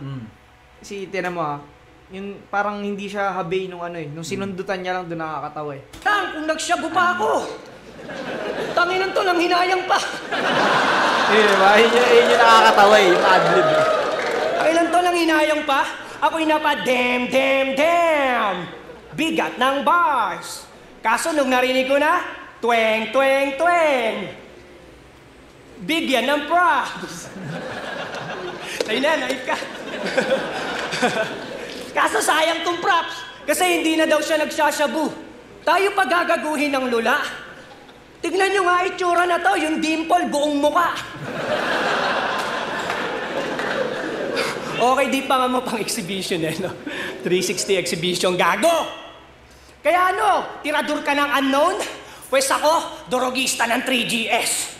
Kasi tinan mo yung parang hindi siya habay nung ano eh. Nung sinundutan niya lang doon nakakatawa eh. Kung nagsyabu pa ako. Tanginan to, nang hinayang pa. Diba? Yun yung nakakatawa eh. Yung adlib eh. Tanginan to, nang hinayang pa. Ako'y damn. Bigat ng bars. Kaso nung narinig ko na, tweng. Bigyan ng props. Ayun na, naip ka. Kaso sayang tong props. Kasi hindi na daw siya nagsasyabu. Tayo pa gagaguhin ng lula. Tignan nyo nga itsura na to, yung dimple buong muka. Okay, di pa nga mo pang exhibition eh, no? 360 exhibition, gago! Kaya ano, tirador ka ng unknown? Pwes ako, dorogista ng 3GS.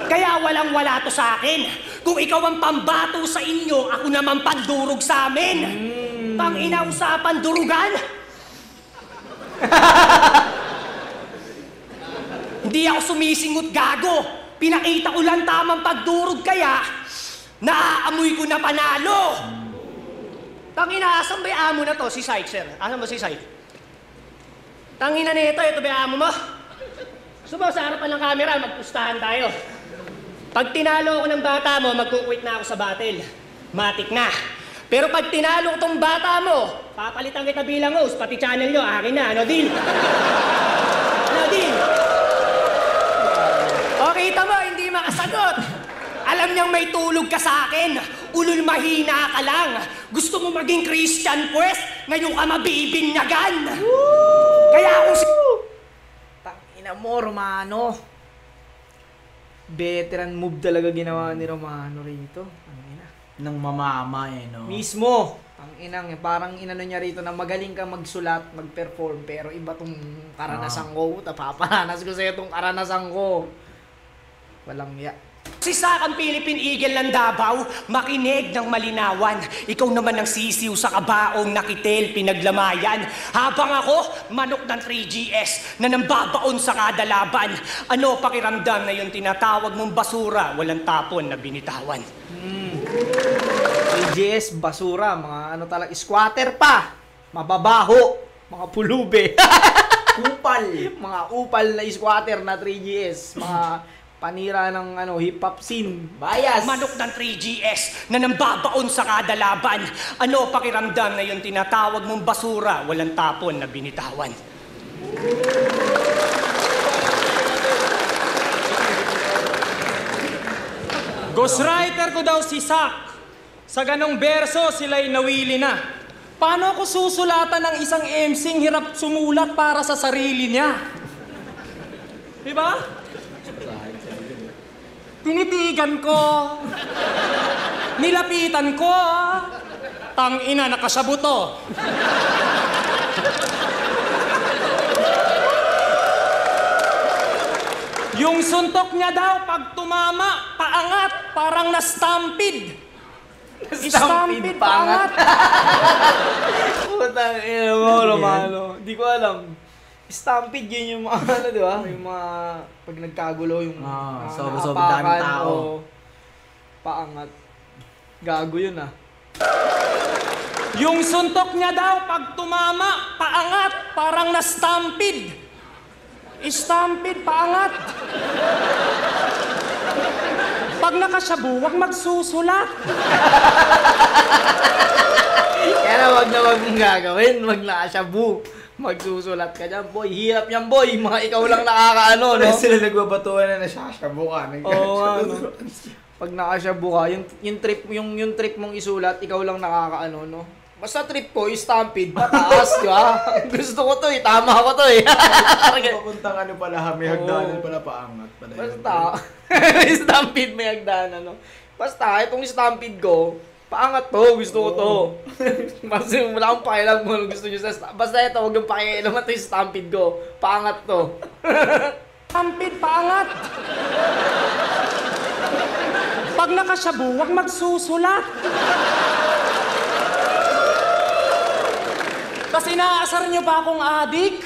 Kaya walang-wala to sa akin. Kung ikaw ang pambato sa inyo, ako naman pandurog sa amin. Tangina usapan durugan? Hindi ako sumisingot, gago. Pinakita ko lang tamang pagdurog kaya naaamoy ko na panalo. Tangina, asan ba yung amo na to? Si Syke, sir. Asan ba si Syke? Tangina nito, ito ba yung amo mo? Gusto mo, sa harapan ng camera, magpustahan tayo. Pag tinalo ako ng bata mo, magkukwit na ako sa battle. Matik na. Pero pag tinalo ko tong bata mo, papalitan kita bilang host, pati channel nyo, akin na. Ano, deal? Ano, deal? O, kita mo, hindi makasagot. Alam niyang may tulog ka sa akin. Ulul mahina ka lang. Gusto mo maging Christian, pues? Ngayon ka mabibinyagan. Kaya kung Tangina mo, Romano. Veteran move talaga ginawa ni Romano rito. Tangina. Nang mamama eh, no? Mismo. Tanginang, parang inano niya rito na magaling ka magsulat, mag-perform, pero iba tong karanasan ko. Tapaparanas ko sa'yo tong karanasan ko. Walang ya. si Sakang Philippine Eagle ng Davao, makinig ng malinawan. Ikaw naman ang sisiw sa kabaong nakitel pinaglamayan. Habang ako, manok ng 3GS na nambabaon sa kada laban. Ano pakiramdam na yung tinatawag mong basura, walang tapon na binitawan? 3GS, basura, mga ano talaga, squatter pa, mababaho, mga pulube. Upal, mga upal na squatter na 3GS, mga panira ng ano hip-hop scene. Bias! Manok ng 3GS na nambabaon sa kada laban. Ano pakiramdam na yung tinatawag mong basura, walang tapon na binitawan? Ghostwriter ko daw si Sak. Sa ganong berso, sila'y nawili na. Paano ako susulatan ng isang MC'ng hirap sumulat para sa sarili niya? Diba? Tinitigan ko. Nilapitan ko. Tangina, nakasabuto. Yung suntok niya daw, pag tumama, paangat, parang na-stampede. Stampede, paangat. Putang ina mo, Romano. Hindi ko alam. Stampede yun yung mga ano, di ba? Yung mga pag nagkagulo yung sobrang daming tao. o paangat. Gago yun ah. Yung suntok niya daw, pag tumama, paangat, parang na-stampede. Stampede, paangat. Pag nakasabu, huwag magsusulat. Kaya na wag mong gagawin. Wag na asyabu. Magsusulat ka dyan, boy. Hirap yan, boy. Mga ikaw lang nakakaano, no? Sila nagbabatuan na nasasyabu ka. Oo nga, no? Pag nakasyabu ka, yung trip mong isulat, ikaw lang nakakaano, no? Basta trip ko, yung stampede, pataas, di ba? Gusto ko to eh, tama ko to eh. Papuntang ano pala, may hagdanan pala paangat pala. Basta, stampede may hagdanan, no? Basta, itong stampede ko, paangat to, gusto ko to. Basta wala akong pakialam kung ano gusto nyo sa basta ito, huwag yung pakialam ito yung stampede ko. Paangat to. Stampede, paangat! Pag nakasyabu, huwag magsusulat. Kasi inaasar nyo ba akong adik?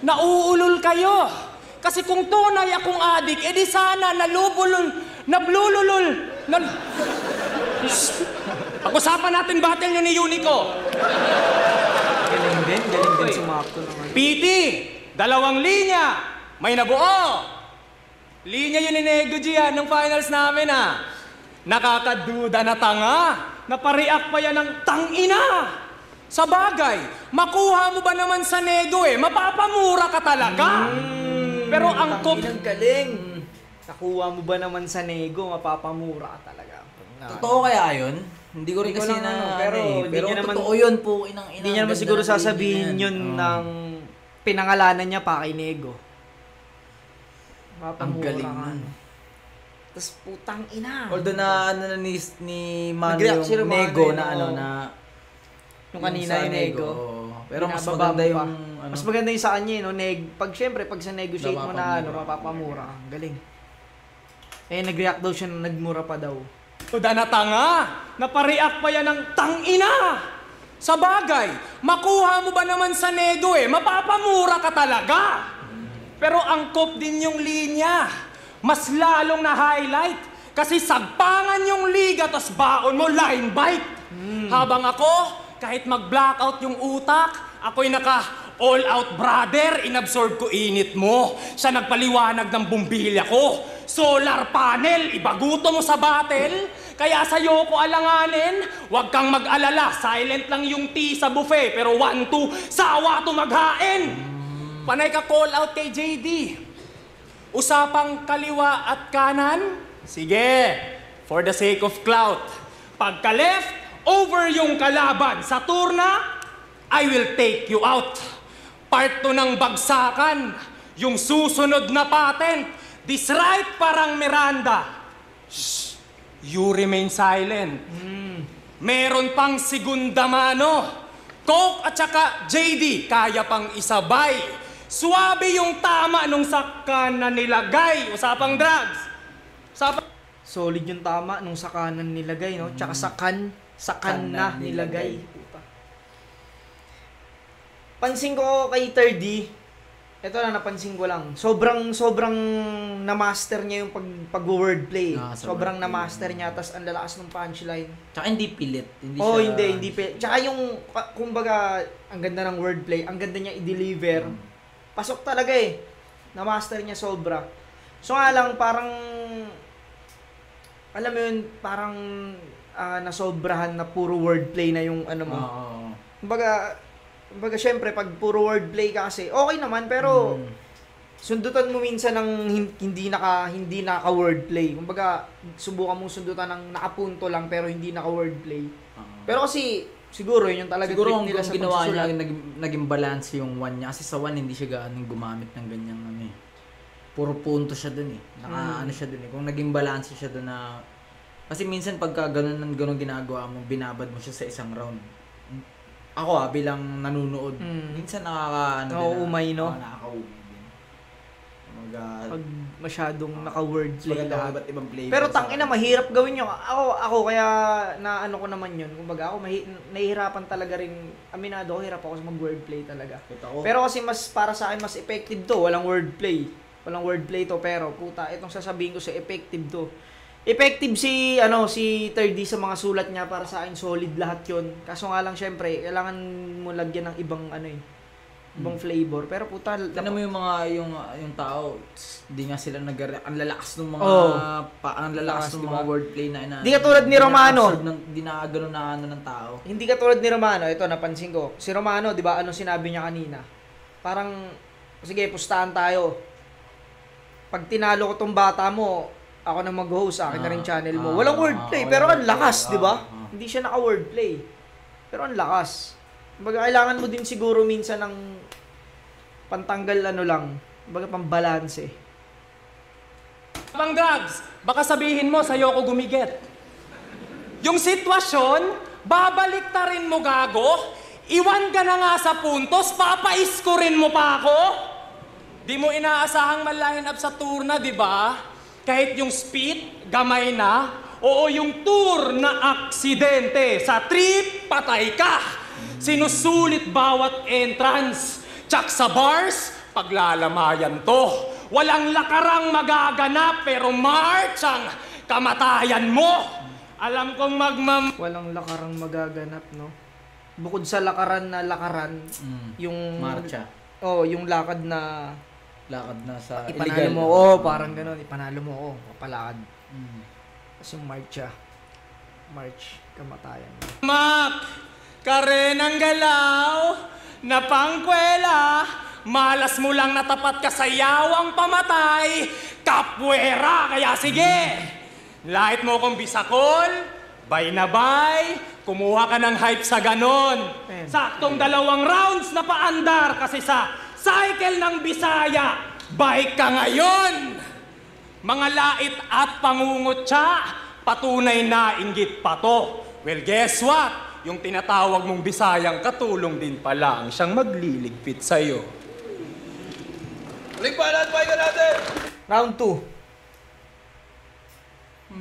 Nauulol kayo. Kasi kung tunay akong adik, edi sana nablululol. Pag-usapan natin battle nyo ni Unico. Galing din sumakto naman. PT, 2 linya. May nabuo. Linya yun ni Nego Gian ng finals namin Nakakaduda na tanga. Napareact pa yan ng tangina. Sa bagay, makuha mo ba naman sa Nego mapapamura ka talaga. Pero ang Tanginang galing. Nakuha mo ba naman sa Nego, mapapamura ka talaga. Totoo kaya yun? Hindi ko rin Hindi ko kasi lang na pero hindi pero niya naman- totoo yun po. Hindi niya naman siguro sasabihin yun ng pinangalanan niya pa kay Nego. Ang Mapapamura galing ka. nun. Tapos putang ina. Although na ano na ni Mano Nag-react sila yung mga Nego ano, na ano oo. na Yung kanina sa yung Nego. oo. Pero mas Binababa maganda mo yung pa. ano. Mas maganda yung sa kanya no, syempre pag sa negotiate mo na Mapapamura. mapapamura ka. Galing. Nag-react daw siya na nagmura pa daw. Duda na tanga. Napareact pa yan ng tangina. Sa bagay, makuha mo ba naman sa Nego mapapamura ka talaga. Pero angkop din yung linya. Mas lalong na highlight. Kasi sagpangan yung liga, tas baon mo line bite. Habang ako, kahit mag-blackout yung utak, ako'y naka all out brother, inabsorb ko init mo. Siya nagpaliwanag ng bumbilya ko. Solar panel, ibaguto mo sa battle. Kaya sa'yo ko alanganin, huwag kang mag-alala. Silent lang yung tea sa buffet, pero 1-2, sawa to maghain. Panay ka call out kay JD. Usapang kaliwa at kanan? Sige, for the sake of clout. Pagka left, over yung kalaban. Sa turna, I will take you out. Part 2 ng bagsakan. Yung susunod na patent. This right parang Miranda. Shh, you remain silent. Meron pang segunda mano. Coke at saka JD, kaya pang isabay. Suwabe yung tama nung saka na nilagay. Usapang drugs. Solid yung tama nung sa kanan nilagay, no? Tsaka sa kan na nilagay. Puta. Pansin ko kay 3D, ito na napansin ko lang. Sobrang na-master niya yung pag-wordplay. Sobrang wordplay. na-master niya, tas ang lalakas ng punchline. Tsaka hindi pilit. Hindi Oh, siya, hindi. Tsaka yung, kumbaga, ang ganda ng wordplay, ang ganda niya i-deliver. Pasok talaga Na-master niya sobra. So nga lang, parang, alam mo yun, parang nasobrahan na puro wordplay na yung ano mo. Oo. Kumbaga, syempre, pag puro wordplay ka kasi, okay naman, pero sundutan mo minsan ng hindi naka-wordplay. Kumbaga, subukan mong sundutan ng nakapunto lang, pero hindi naka-wordplay. Pero kasi, siguro, yun yung talaga Siguro trip ang nila sa ginawa niya, pagsusulat. naging balance yung 1 niya. Kasi sa 1, hindi siya gaano gumamit ng ganyang ano Puro punto siya dun ano siya dun Kung naging balance siya dun na... Kasi minsan pagka ganun ginagawa mo, binabad mo siya sa isang round. Ako bilang nanunood, minsan Nakakaumay, no? Nakakaumay din. Pag masyadong naka-wordplay Maganda lahat. iba't ibang flavor. Pero tangina, mahirap gawin yun. Ako kaya na ano ko naman yun. Kumbaga ako nahihirapan talaga rin. Aminado ako, hirap ako sa mag-wordplay talaga. Pero kasi mas para sa akin mas effective to. Walang wordplay to, pero puta, itong sasabihin ko sa effective to. Effective si 3D sa mga sulat niya, para sa akin solid lahat 'yon. Kaso nga lang syempre, kailangan mo lagyan ng ibang ibang flavor. Pero puta, Tignan mo yung mga yung tao, hindi nga sila ang lalakas ng mga ang lalakas ng mga wordplay na Di katulad ni Romano. Hindi na ganoon na ano ng tao. Hindi katulad ni Romano, ito napansin ko. Si Romano, 'di ba, ano sinabi niya kanina? Parang sige, pustahan tayo. Pag tinalo ko tong bata mo, ako na mag-host, akin na rin channel mo. Walang wordplay, pero ang lakas, 'di ba? Hindi siya naka-wordplay. Pero ang lakas. Kumbaga, kailangan mo din siguro minsan ng pantanggal ano lang. Kumbaga, pambalanse. Pang drugs, baka sabihin mo sa'yo ako gumiget. Yung sitwasyon, babalik ta rin mo gago, iwan ka na nga sa puntos, papaiskorin mo pa ako. Di mo inaasahang ma-line up sa tour na, di ba? Kahit yung speed, gamay na. Oo, yung tour na aksidente. Sa trip, patay ka. Sinusulit bawat entrance. Tsak sa bars, paglalamayan to. Walang lakarang magaganap, pero march ang kamatayan mo. Alam kong Walang lakarang magaganap, no? Bukod sa lakaran na lakaran, yung... Marcha. yung lakad na... Lakad na sa Ipanalo illegal. mo, parang gano'n. Ipanalo mo, papalakad. Tapos yung marcha. March, kamatayan. Mak, kare ng galaw, na pangkwela, malas mo lang natapat ka sa yawang pamatay, kapwera, kaya sige! Lahit mo kong bisakol, bay na bay, kumuha ka ng hype sa ganon. Saktong 2 rounds na paandar kasi sa cycle ng Bisaya, bike ka ngayon! Mga lait at pangungutya, patunay na inggit pa to. Well, guess what? Yung tinatawag mong Bisayang katulong din pala ang siyang magliligpit sa'yo. Balik pa lahat, pahinga natin! Round 2.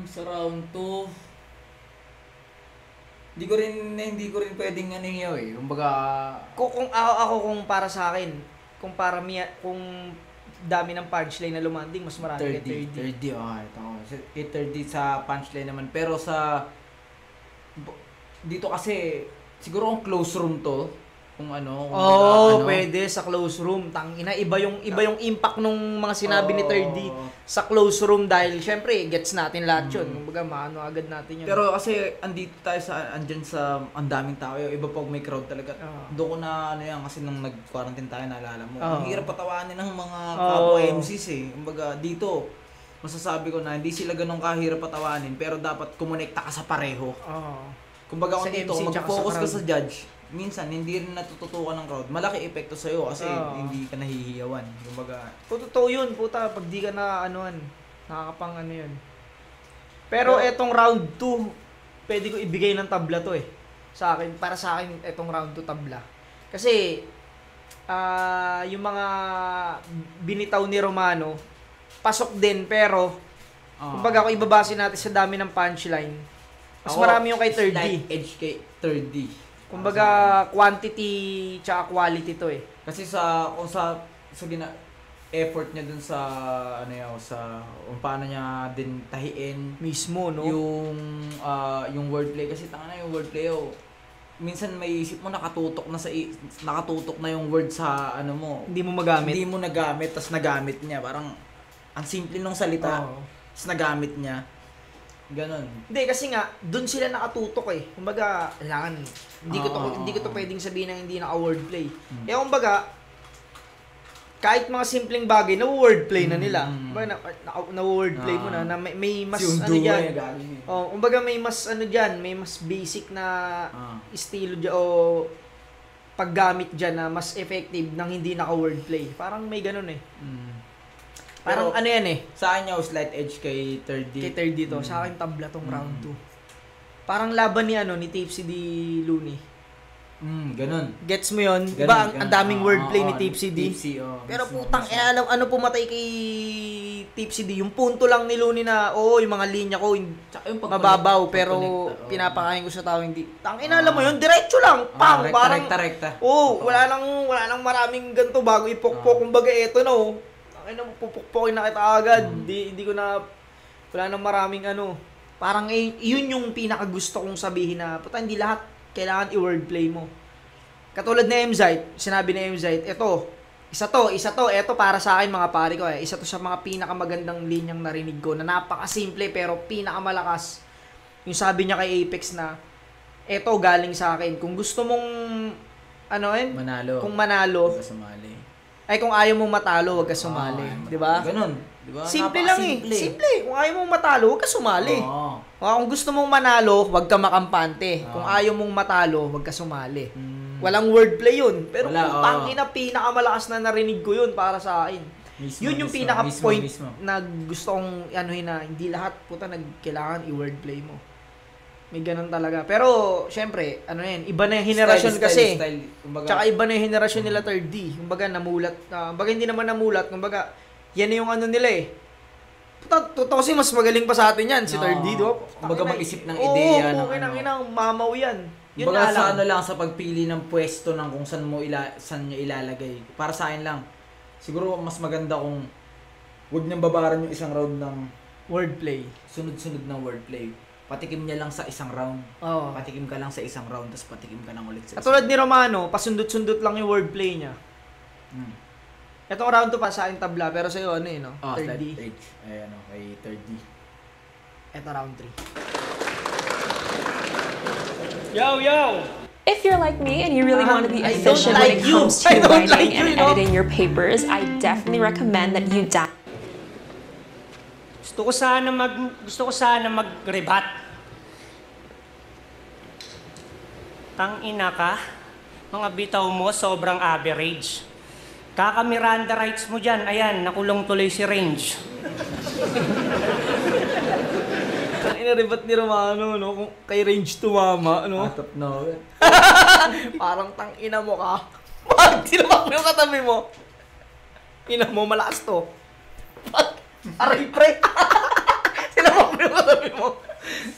Sa round 2, hindi ko rin pwedeng ano yun eh. Kumbaga, Kung ako kung para sa akin, kung dami ng punchline na lumanding, mas marami kay 30. 30, ito. 30 sa punchline naman. Pero dito kasi, siguro kung close room to, kung Pwede sa close room. Tangina, iba yung impact nung mga sinabi ni 30 sa close room dahil syempre gets natin lahat 'yun. Kumbaga maano agad natin 'yun. Pero kasi andito tayo andyan sa ang daming tao, iba pag may crowd talaga. Doon ko na kasi nung nag-quarantine tayo naalala mo. Ang hirap patawanin ng mga kapwa MCs eh. Kumbaga dito masasabi ko na hindi sila ganun kahirap patawanin pero dapat kumonekta ka sa pareho. Kumbaga kung Sa dito, MC tsaka mag-focus sa ka crowd. sa judge, minsan hindi rin natututukan ng crowd. Malaki epekto sa'yo kasi hindi ka nahihiyawan. Kumbaga, Totoo yun, puta, pag di ka na nakakapang yun. Pero etong round 2, pwede ko ibigay ng tabla to eh. Para sa akin, etong round 2 tabla. Kasi, yung mga binitaw ni Romano, pasok din, pero, kumbaga kung ibabase natin sa dami ng punchline, mas marami yung kay 30. Slight edge kay 30. Kumbaga, quantity tsaka quality to eh. Kasi effort niya dun sa sa kung paano niya din tahiin Mismo, no? yung wordplay kasi yung wordplay minsan may isip mo nakatutok na yung word sa mo. Hindi mo magamit. Hindi mo nagamit tas nagamit niya. Parang ang simple nung salita. Tas nagamit niya. Ganon. Hindi kasi nga doon sila nakatutok eh. Kumbaga, kailangan hindi ko to pwedeng sabihin na hindi naka-wordplay. Kaya kumbaga kahit mga simpleng bagay, na-wordplay na nila. Kumbaga na-wordplay mo na may mas diyan. Kumbaga may mas diyan, may mas basic na estilo diyan o paggamit diyan na mas effective nang hindi naka-wordplay. Parang may ganun eh. Parang Pero, yan eh. Sa akin slight edge kay 30. Kay 30 to. Sa akin tabla tong round 2. Parang laban ni Tipsy D. Looney. Ganun. Gets mo yun? Ganun, Diba ang ganun. daming wordplay ni Tipsy D? Pero mismo, putang ano pumatay kay Tipsy D? Yung punto lang ni Looney na yung mga linya ko Tsaka yung mababaw pero pinapakain ko sa tao hindi. Tangina alam mo yun, diretso lang. Pang parang rekta. wala nang maraming ganto bago ipokpok. Kumbaga eto no. Pupukpokin na kita agad. Hindi ko na wala nang maraming Parang yun yung pinakagusto kong sabihin na puta hindi lahat kailangan i-wordplay mo. Katulad ni MZite, sinabi ni MZite, isa to, eto para sa akin mga pare ko isa to sa mga pinakamagandang linyang narinig ko na napakasimple pero pinakamalakas. Yung sabi niya kay Apex na eto galing sa akin. Kung gusto mong manalo. kung manalo, Sumali. Ay, kung ayaw mong matalo, huwag ka sumali. Di ba? Ganun. Di ba? Simple lang eh. Simple. Kung ayaw mong matalo, huwag ka sumali. Oo. Kung gusto mong manalo, huwag ka makampante. Kung ayaw mong matalo, huwag ka sumali. Walang wordplay yun. Pero Wala, kung tangina, pinakamalakas na narinig ko yun para sa akin. Mismo, Yun yung mismo, pinaka-point mismo. na gusto kong anuhin na hindi lahat puta kailangan i-wordplay mo. May ganun talaga. Pero, syempre, ano yan, iba na yung henerasyon kasi. Kumbaga, Tsaka iba na yung henerasyon nila 3D. Kumbaga, namulat. Kumbaga, hindi naman namulat. Kumbaga, yan na yung ano nila eh. Totoo kasi mas magaling pa sa atin yan, si 3D, di ba? Kumbaga, mag-isip ng ideya. Oo, kinang mamaw yan. Yun Kumbaga, na sa lang. ano lang, sa pagpili ng pwesto ng kung saan saan nyo ilalagay. Para sa akin lang, siguro mas maganda kung huwag niyang babaran yung isang round ng Wordplay. sunod-sunod ng wordplay. Patikim niya lang sa isang round. Oo. Patikim ka lang sa isang round, tapos patikim ka lang ulit sa isang Katulad ni Romano, pasundot-sundot lang yung wordplay niya. Hmm. Itong round to pa sa akin tabla, pero sa'yo ano eh, no? Oh, 3D. Ayan, okay, 3D. Ito round 3. Yo! If you're like me and you really want to be I don't efficient like when it you. comes to I don't writing like and you, no? editing your papers, I definitely recommend that you download. Gusto ko sana mag-rebat. Tang-ina ka. Mga bitaw mo sobrang average. Kaka-Miranda rights mo dyan. Ayan, nakulong tuloy si Range. Ang inarebat ni Romano, no? Kung kay Range tumama, no? Out of nowhere. Parang tang-ina mo ka. Pag tinawag mo yung katabi mo, ina mo, malakas to. Aray, pre! Tinawag mo yung katabi mo.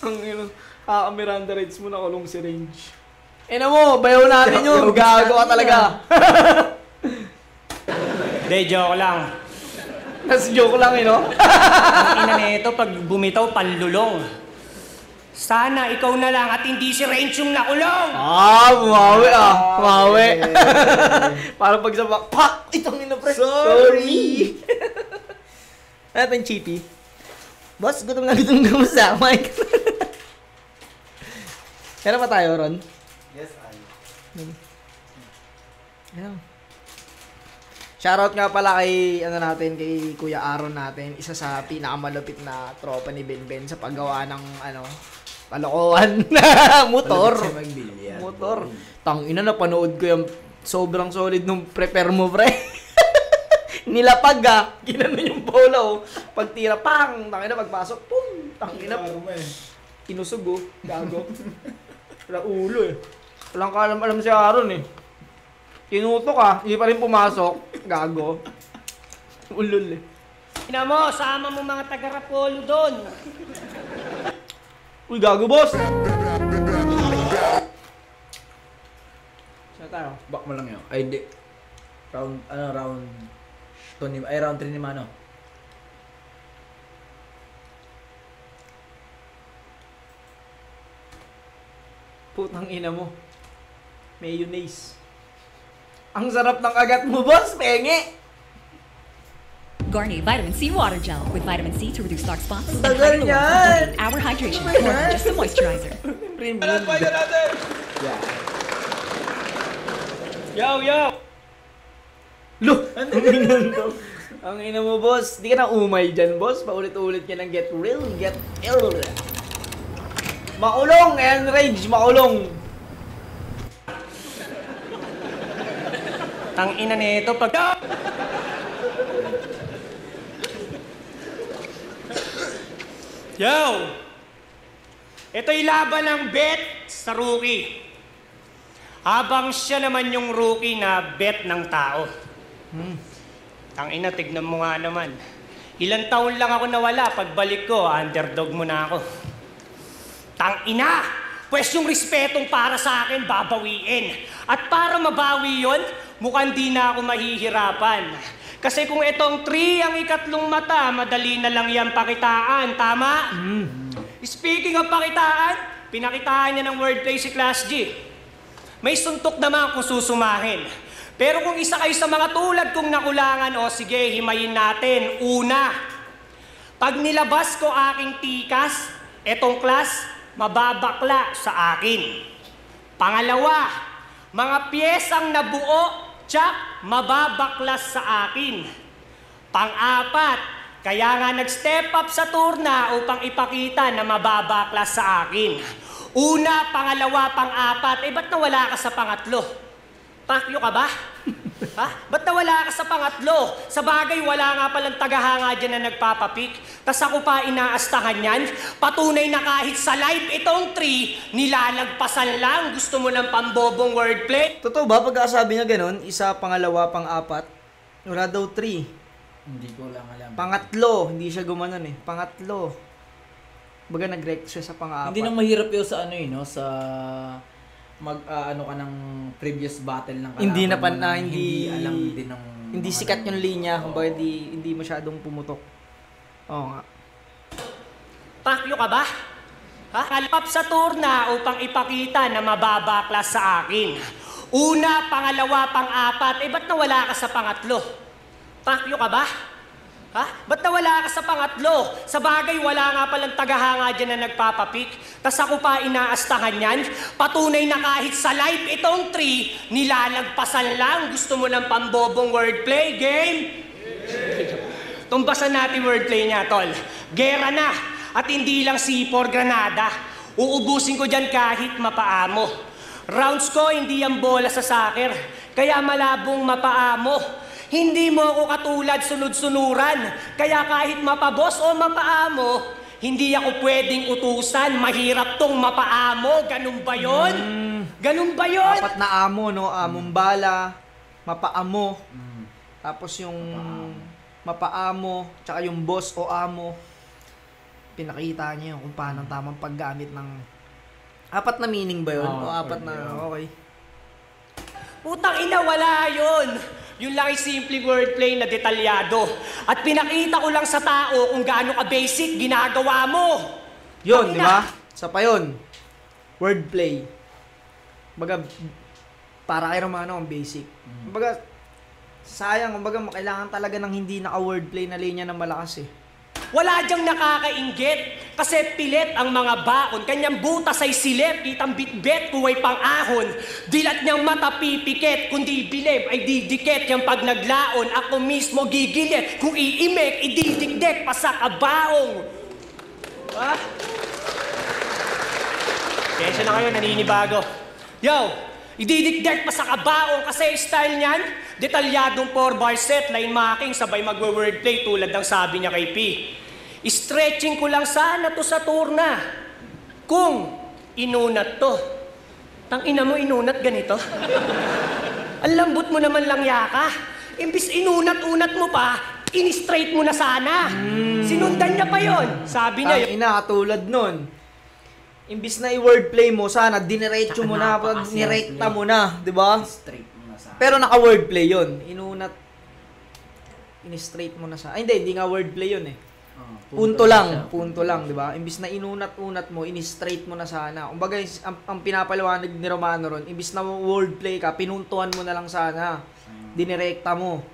Ang ina, kaka-Miranda rights mo, nakulong si Range. Ina mo, bayaw natin yun. Gago ka talaga. De, joke lang. Nas joke lang, eh, no? Ang ina nito, pag bumitaw, panlulong. Sana ikaw na lang at hindi si Range yung nakulong. Bumawi ah. Bumawi. Parang pag sabak, pak! Itong ina, pre. Sorry. Ano yung cheapy? Boss, gutom na mo sa mic. Kaya pa tayo, Ron? Yes, Ayan. Shoutout nga pala kay kay Kuya Aaron natin, isa sa pinakamalupit na tropa ni Benben sa paggawa ng kalokohan motor. Motor. Tangina, napanood ko yung sobrang solid nung prepare mo, pre. Nilapag ginanon yung bola pagtira, pang, tangina pagpasok, pum, tangina. Inusog gago. Wala ulo eh. Walang kaalam-alam si Aaron eh. Tinutok hindi pa rin pumasok. Gago. Ulol eh. Ina mo, sama mo mga taga-Rapolo doon. Uy, gago, boss! Saan tayo? Back mo lang yun. Ay, hindi. Round 2 ni, round 3 ni Mano. Putang ina mo. Mayonnaise. Ang sarap ng kagat mo, boss! Penge! Garnier Vitamin C Water Gel with vitamin C to reduce dark spots and Tagal hydrate yan! 48 hour hydration more than just a moisturizer. Yo! Lo! Ang ina mo, boss. Di ka na umay dyan, boss. Paulit-ulit ka ng get real, get ill. Makulong! Ayan, Rage, makulong! Tang ina nito pag... Yo! Ito'y laban ng bet sa rookie. Habang siya naman yung rookie na bet ng tao. Tang ina, tignan mo nga naman. Ilang taon lang ako nawala, pagbalik ko, underdog mo na ako. Tang ina! Pwes yung respetong para sa akin, babawiin. At para mabawi yon, mukhang di na ako mahihirapan. Kasi kung itong 3 ang ikatlong mata, madali na lang yan pakitaan, tama? Speaking of pakitaan, pinakitaan niya ng wordplay si Class G. May suntok naman kung susumahin. Pero kung isa kayo sa mga tulad kong nakulangan, sige, himayin natin. Una, pag nilabas ko aking tikas, etong class, mababakla sa akin. Pangalawa, mga piyesang nabuo, Tsak, mababaklas sa akin. Pang-apat, kaya nga nag-step up sa turna upang ipakita na mababaklas sa akin. Una, pangalawa, pang-apat, ba't nawala ka sa pangatlo? Pakyo ka ba? Ha? Ba't nawala ka sa pangatlo? Sa bagay, wala nga palang tagahanga dyan na nagpapapik. Tas ako pa inaastahan yan. Patunay na kahit sa live itong 3, nilalagpasan lang. Gusto mo ng pambobong wordplay? Totoo ba pagkasabi niya ganun? Isa, pangalawa, pang-apat? Wala daw 3. Hindi ko lang alam. Pangatlo, hindi siya gumanon eh. Pangatlo. Baga nag-react siya sa pang-apat. Hindi nang mahirap yun sa ano no, sa ano ka ng previous battle ng kalaban. Hindi na mo hindi alam din ng hindi sikat yung linya, kumbaga hindi masyadong pumutok. Oo nga. Pakyo ka ba? Ha? Kalap sa turna upang ipakita na mababaklas sa akin. Una, pangalawa, pang-apat, ba't nawala ka sa pangatlo? Pakyo ka ba? Ha? Ba't nawala ka sa pangatlo? Sa bagay, wala nga palang tagahanga dyan na nagpapapik. Tas ako pa inaastahan yan. Patunay na kahit sa live itong 3, nilalagpasan lang. Gusto mo ng pambobong wordplay? Game? Tumbasan natin wordplay niya, tol. Gera na. At hindi lang C4 granada. Uubusin ko dyan kahit mapaamo. Rounds ko, hindi ang bola sa soccer. Kaya malabong mapaamo. Hindi mo ako katulad sunod-sunuran. Kaya kahit mapabos o mapaamo, hindi ako pwedeng utusan. Mahirap tong mapaamo. Ganun ba yun? Ganun ba yun? Apat na amo, no? Among bala, mapaamo. Tapos yung mapaamo, tsaka yung boss o amo. Pinakita niya yung kung paano ang tamang paggamit ng... Apat na meaning ba yun? O apat na... Okay. Putang ina, wala yun. Yun lang ay simpleng wordplay na detalyado. At pinakita ko lang sa tao kung gaano ka-basic ginagawa mo. Yun, di ba? Sa pa yun. Wordplay. Baga, para kay Romano, ang basic. Baga, sayang, baga, kailangan talaga ng hindi naka-wordplay na linya na malakas eh. Wala diyang nakakainggit kasi pilit ang mga baon. Kanyang butas ay silip, kitang bitbit, kuway pang-ahon. Dilat niyang mata pipikit, kundi bilib ay didikit. Yang pag naglaon, ako mismo gigilit. Kung iimek, ididikdik pa sa kabaong. Ha? Kesa na kayo, naninibago. Yo! Ididikdik pa sa kabaong kasi style niyan, detalyadong 4-bar set, line marking, sabay magwe-wordplay tulad ng sabi niya kay P. Stretching ko lang sana to sa turna. Kung inunat to. Tangina mo, inunat ganito? Ang lambot mo naman lang yaka. Imbis inunat-unat mo pa, in-straight mo na sana. Sinundan niya pa yon. Sabi niya yun. Ina, katulad nun. Imbis na i-wordplay mo, sana diniretso mo na, nirekta mo na, di ba? Straight mo na sa... Pero naka-wordplay yun. Inunat, in-straight mo na sa... Ay, hindi nga wordplay yun eh. Punto lang, di ba? Imbis na inunat-unat mo, in-straight mo na sana. Kumbaga, ang pinapaliwanag ni Romano ron, imbis na wordplay ka, pinuntuhan mo na lang sana. Dinirekta mo.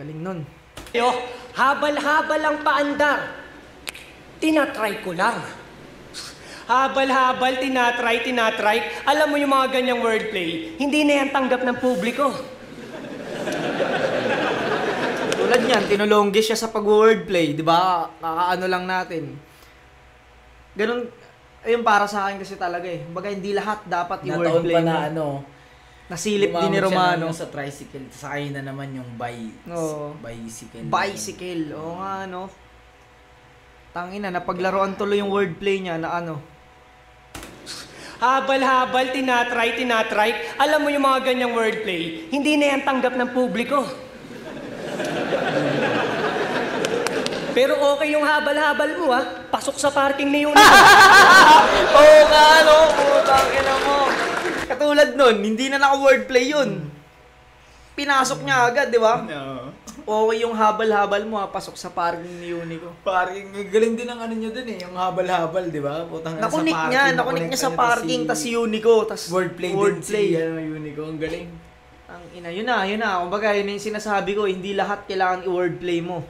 Galing nun. Yo, habal-habal ang paandar. Tinatry ko lang. Habal-habal, tinatry. Alam mo yung mga ganyang wordplay, hindi na yan tanggap ng publiko. Tulad niyan, tinulongges siya sa pag-wordplay, di ba? Kakaano lang natin. Ganun, ayun para sa akin kasi talaga eh. Baga hindi lahat dapat i-wordplay Nataon pa mo. na ano, Nasilip din ni Romano. sa tricycle, sakay na naman yung bicycle. Bicycle, oo nga no. Tangina, napaglaruan tuloy yung wordplay niya na ano. Habal-habal, tinatry. Alam mo yung mga ganyang wordplay, hindi na yan tanggap ng publiko. Pero okay yung habal-habal mo pasok sa parking ni Unico. Oo nga no, putang ina mo. Katulad nun, hindi na naka-wordplay yun. Pinasok niya agad, di ba? No. Okay yung habal-habal mo pasok sa parking ni Unico. Parking, galing din ang ano niya dun eh, yung habal-habal, di ba? Nakunik niya sa parking, tas si Unico, tas wordplay. Unico, ang galing. Ang ina, yun na. Kumbaga, yun yung sinasabi ko, hindi lahat kailangan i-wordplay mo.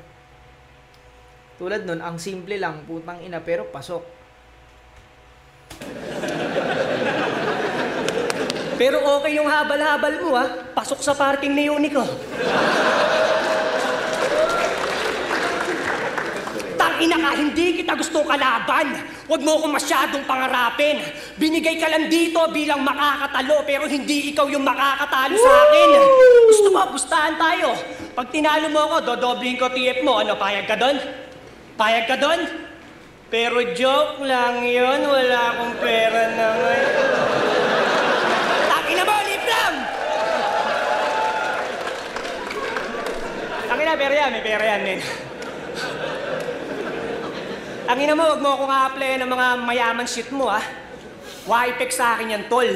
Tulad nun, ang simple lang, putang ina, pero pasok. Pero okay yung habal-habal mo, ha? Pasok sa parking ni Unico. Tangina ka, hindi kita gusto kalaban. Huwag mo akong masyadong pangarapin. Binigay ka lang dito bilang makakatalo, pero hindi ikaw yung makakatalo sa akin. Gusto mo, pustahan tayo. Pag tinalo mo ako, dodobling ko TF mo. Ano, payag ka doon? Payag ka doon? Pero joke lang yun, wala akong pera naman. Tangina mo, lip lang! Tangina, pera yan, may pera yan, men. Tangina mo, huwag mo akong a-apply ng mga mayaman shit mo, ha? Wa-effect sa akin yan, tol.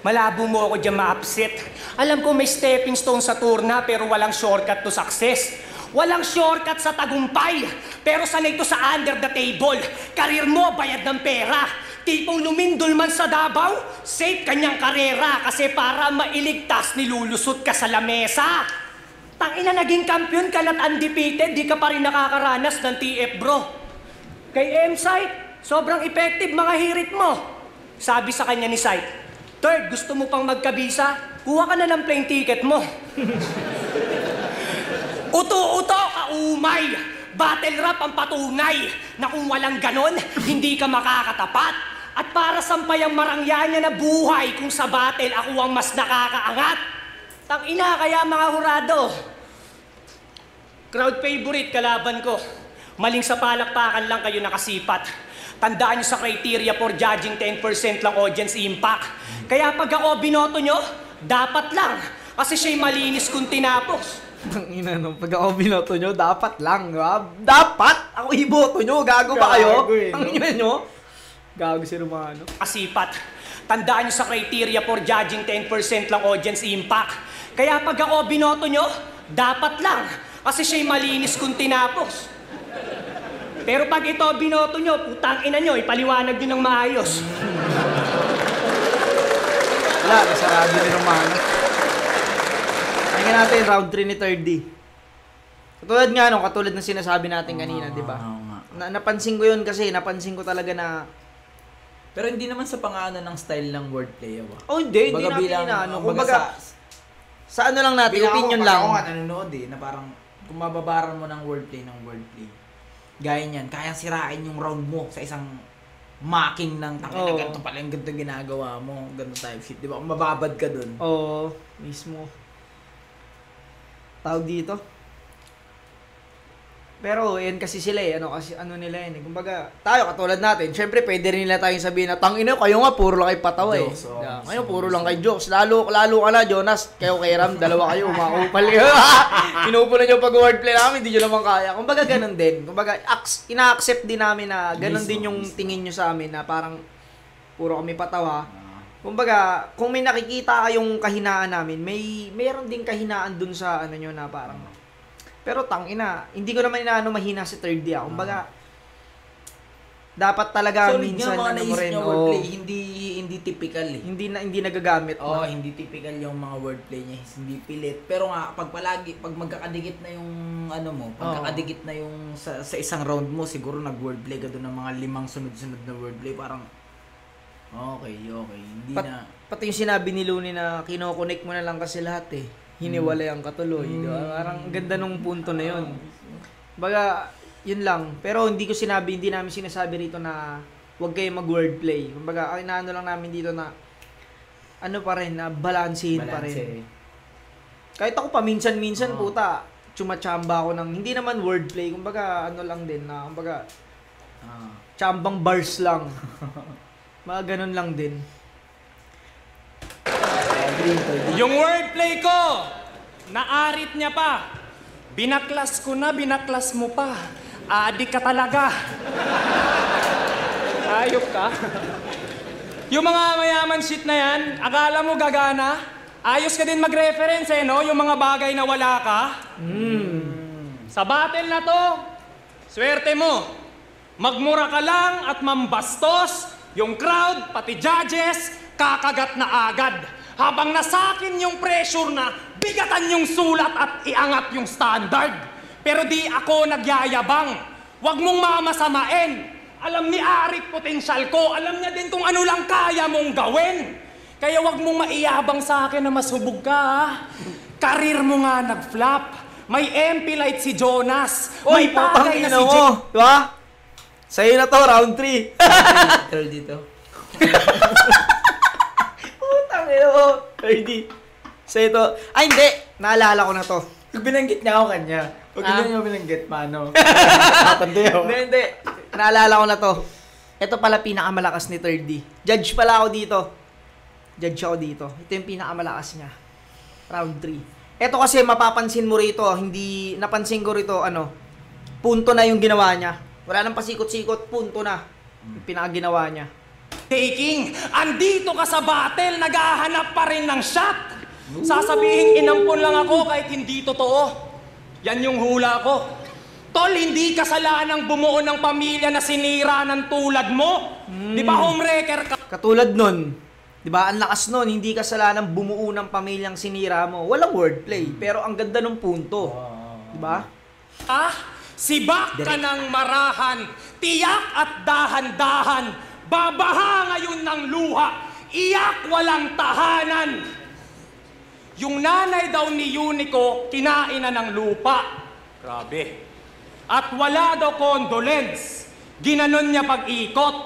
Malabo mo ako dyan ma-upset. Alam ko may stepping stone sa turna, pero walang shortcut to success. Walang shortcut sa tagumpay, pero sanay to sa under the table. Karir mo, bayad ng pera. Tipong lumindol man sa Davao, safe kanyang karera. Kasi para mailigtas, nilulusot ka sa lamesa. Tangina, naging kampiyon ka na't undefeated, di ka pa rin nakakaranas ng TF, bro. Kay M-Site, sobrang effective mga hirit mo. Sabi sa kanya ni Site, Third, gusto mo pang magkabisa? Kuha ka na ng plane ticket mo. Uto-uto, kaumay. Battle rap ang patunay na kung walang ganon, hindi ka makakatapat. At para sampayang marangya niya na buhay kung sa battle ako ang mas nakakaangat. Tangina, kaya mga hurado. Crowd favorite kalaban ko. Maling sa palakpakan lang kayo nakasipat. Tandaan nyo sa criteria for judging 10% lang audience impact. Kaya pag ako binoto nyo, dapat lang. Kasi siya'y malinis kung tinapos. Ang ina no, pag ako binoto nyo, dapat lang. Dapat! Ako iboto nyo, gago ba kayo? Ang ina nyo? Gago si Romano. Kasipat. Tandaan nyo sa criteria for judging 10% lang audience impact. Kaya pag ako binoto nyo, dapat lang. Kasi siya'y malinis kung tinapos. Pero pag ito binoto nyo, putang ina nyo, ipaliwanag nyo ng maayos. Wala, nasarado ni Romano. Tingnan natin, round 3 ni 3rd D. Katulad ng sinasabi natin kanina, di ba? Napansin ko yun kasi, napansin ko talaga na... Pero hindi naman sa pangano ng style ng wordplay, Oh, hindi natin inaano. Kumbaga, sa ano lang natin, opinion lang. Ako nga nanonood na parang kung mababaran mo ng wordplay, gaya niyan, kayang sirain yung round mo sa isang mocking ng takina, ganito pala yung ganito ginagawa mo, ganito type shit, di ba? Kung mababad ka dun. Oo, mismo. Tawag dito. Pero, yan kasi sila ano nila yan. Kumbaga, tayo katulad natin, syempre pwede rin nila tayong sabihin na, tangina kayo nga, puro lang kayo patawa eh. Ngayon, puro lang kayo jokes. Lalo ka na, Jonas, kayo kay Ram, dalawa kayo, umakupal kayo. Pinupunan nyo pag-wordplay namin, hindi nyo naman kaya. Kumbaga, ganun din. Kumbaga, ina-accept din namin na ganun din yung tingin nyo sa amin na parang puro kami patawa. Kumbaga, kung may nakikita kayong kahinaan namin, mayroon din kahinaan dun sa ano nyo na parang... Pero tangina, hindi ko naman inaano mahina si 3rd D. Kumbaga, dapat talaga solid minsan nga mga ano mo rin, wordplay, hindi typical eh. Hindi nagagamit. Hindi typical yung mga wordplay niya, hindi pilit. Pero nga pag magkakadikit na yung ano mo, pagkakadikit na yung sa isang round mo, siguro nag-wordplay ka doon ng mga 5 sunod-sunod na wordplay, parang okay, hindi na. Pati yung sinabi ni Looney na kino-connect mo na lang kasi lahat eh. Hiniwalay ang katuloy. Diba? Parang ganda nung punto na yun. Baga, yun lang. Pero hindi namin sinasabi rito na huwag kayo mag-wordplay. Kumbaga, inaano lang namin dito na ano pa rin, na balansehin pa rin. Kahit ako paminsan-minsan, puta, tsumachamba ako ng, hindi naman wordplay. Kumbaga, ano lang din na, kumbaga, chambang bars lang. Mga ganun lang din. Yung wordplay ko, naarit niya pa. Binaklas ko na, binaklas mo pa. Adik ka talaga. Ayop ka. Yung mga mayaman shit na yan, akala mo gagana? Ayos ka din mag-reference no? Yung mga bagay na wala ka. Sa battle na to, swerte mo. Magmura ka lang at mambastos. Yung crowd, pati judges, kakagat na agad. Habang nasakin yung pressure na bigatan yung sulat at iangat yung standard. Pero di ako nagyayabang. Huwag mong mamasamain. Alam ni Arik potensyal ko. Alam niya din kung ano lang kaya mong gawin. Kaya wag mong maiyabang sa akin na masubog ka, ha? Karir mo nga nag-flop. May MP light si Jonas. May tagay na si Jake. Diba? Sa'yo na to, round 3. Girl dito. Putang ina mo. Ready. Sa'yo to. Ay, hindi. Naalala ko na to. Pag binanggit niya ako kanya. Pag hindi niya binanggit, paano? Hindi. Naalala ko na to. Ito pala pinakamalakas ni 3D. Judge pala ako dito. Judge ako dito. Ito yung pinakamalakas niya. Round 3. Ito kasi mapapansin mo rito, hindi napansin ko rito, punto na yung ginawa niya. Wala nang pasikot-sikot, punto na yung pinakaginawa niya. Taking, andito ka sa battle, naghahanap pa rin ng shot. Sasabihin, inampon lang ako kahit hindi totoo. Yan yung hula ko. Tol, hindi kasalanan bumuo ng pamilya na sinira ng tulad mo. Di ba homewrecker ka? Katulad nun, di ba, ang lakas nun, hindi kasalanan bumuo ng pamilyang sinira mo. Walang wordplay, pero ang ganda ng punto. Di ba? Sibak ka ng marahan, tiyak at dahan-dahan, babaha ngayon ng luha, iyak walang tahanan. Yung nanay daw ni Unico, kinain na ng lupa. Grabe. At wala daw condolence. Ginanon niya pag-ikot.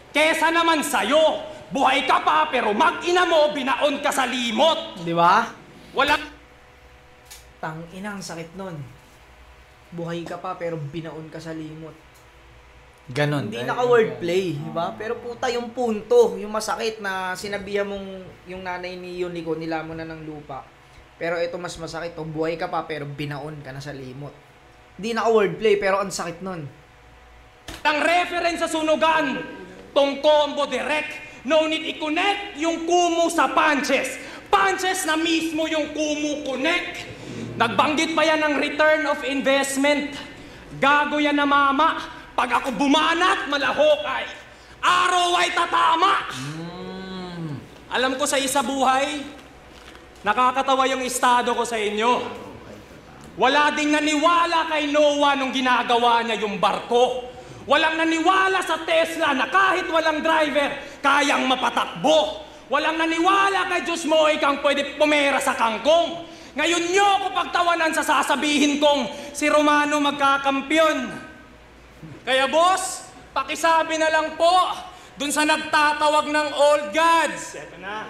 Kesa naman sa'yo, buhay ka pa pero mag-ina mo, binaon ka sa limot. Di ba? Wala... Tang-ina, ang sakit nun. Buhay ka pa pero binaon ka sa limot. Ganon. Hindi naka-wordplay, di ba? Pero puta yung punto, yung masakit na sinabihan mong yung nanay ni Unico nilamon na ng lupa. Pero ito mas masakit, to buhay ka pa pero binaon ka na sa limot. Hindi naka-wordplay pero ang sakit nun. Ang reference sa sunugan, tong combo direct, no need i-connect yung kumu sa punches. Punches na mismo yung kumu connect. Nagbanggit pa yan ng return of investment. Gago yan na mama. Pag ako bumanat, malahok ay araw ay tatama. Alam ko sa isa buhay, nakakatawa yung estado ko sa inyo. Wala ding naniwala kay Noah nung ginagawa niya yung barko. Walang naniwala sa Tesla na kahit walang driver, kayang mapatakbo. Walang naniwala kay Diyos mo kang pwede pumera sa kangkong. Ngayon nyo ko pagtawanan sa sasabihin kong si Romano magkakampyon. Kaya boss, pakisabi na lang po dun sa nagtatawag ng old gods. Eto na.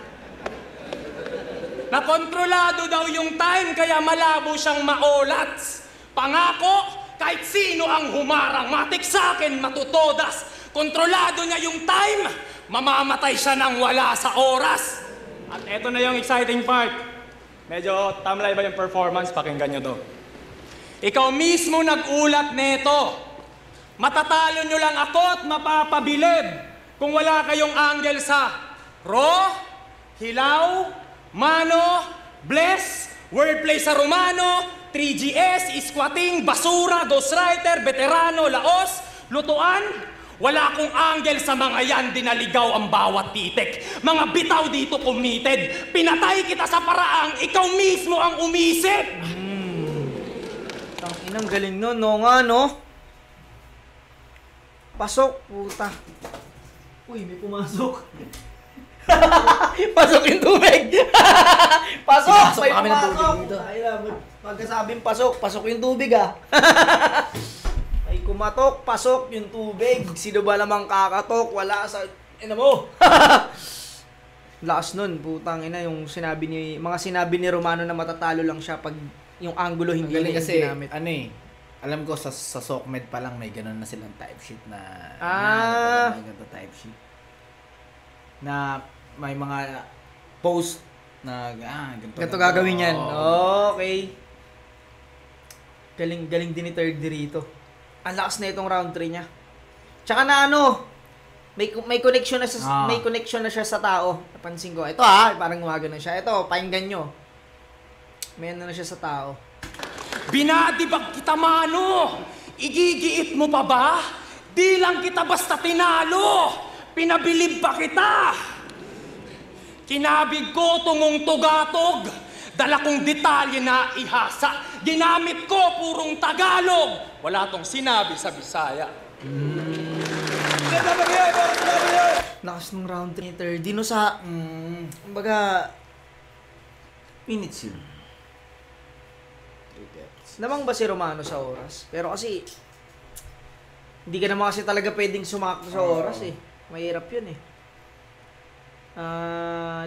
Nakontrolado daw yung time kaya malabo siyang maolats. Pangako, kahit sino ang humarang, matik sa akin matutodas. Kontrolado niya yung time, mamamatay siya nang wala sa oras. At eto na yung exciting part. Medyo tamlay ba yung performance? Pakinggan nyo to. Ikaw mismo nag-ulat neto. Matatalo nyo lang ako at mapapabilib kung wala kayong angle sa raw, hilaw, mano, bless, wordplay sa Romano, 3GS, squatting, basura, ghostwriter, veterano, laos, lutuan. Wala akong angle sa mga yan, dinaligaw ang bawat titik. Mga bitaw dito committed. Pinatay kita sa paraang ikaw mismo ang umisip. Tanginang galing nun, no nga, no? Pasok, puta. Uy, may pumasok. Pasok yung tubig. Pasok! Pinasok May kami ng pumasok. tubig dito. Ay na, pagkasabing pasok, pasok yung tubig ah. Ay kumatok, pasok yung tubig. Sino ba namang kakatok? Wala sa... Ina mo! Lakas nun, putang ina, yung sinabi mga sinabi ni Romano na matatalo lang siya pag yung angulo hindi Galing na kasi, ginamit. alam ko sa SOCMED pa lang may ganun na silang type sheet na ganito type sheet. Na may mga post na Ganito gagawin yan. Okay. Galing din ni Third rito. Ang lakas na itong round 3 niya. Tsaka na may connection na may connection na siya sa tao. Napansin ko. Ito parang gumagano siya. Ito, pakinggan nyo. May ano na siya sa tao. Binadibag kita, mano! Igigiit mo pa ba? Di lang kita basta tinalo! Pinabilib pa kita! Kinabig ko tungong tugatog. Dala kong detalye na ihasa. Ginamit ko purong Tagalog. Wala tong sinabi sa Bisaya. Lakas ng round 3 30 no sa... Kumbaga, Minutes yun. namang ba si Romano sa oras? Pero kasi, hindi ka naman kasi talaga pwedeng sumakto sa oras eh. Mahirap yun eh.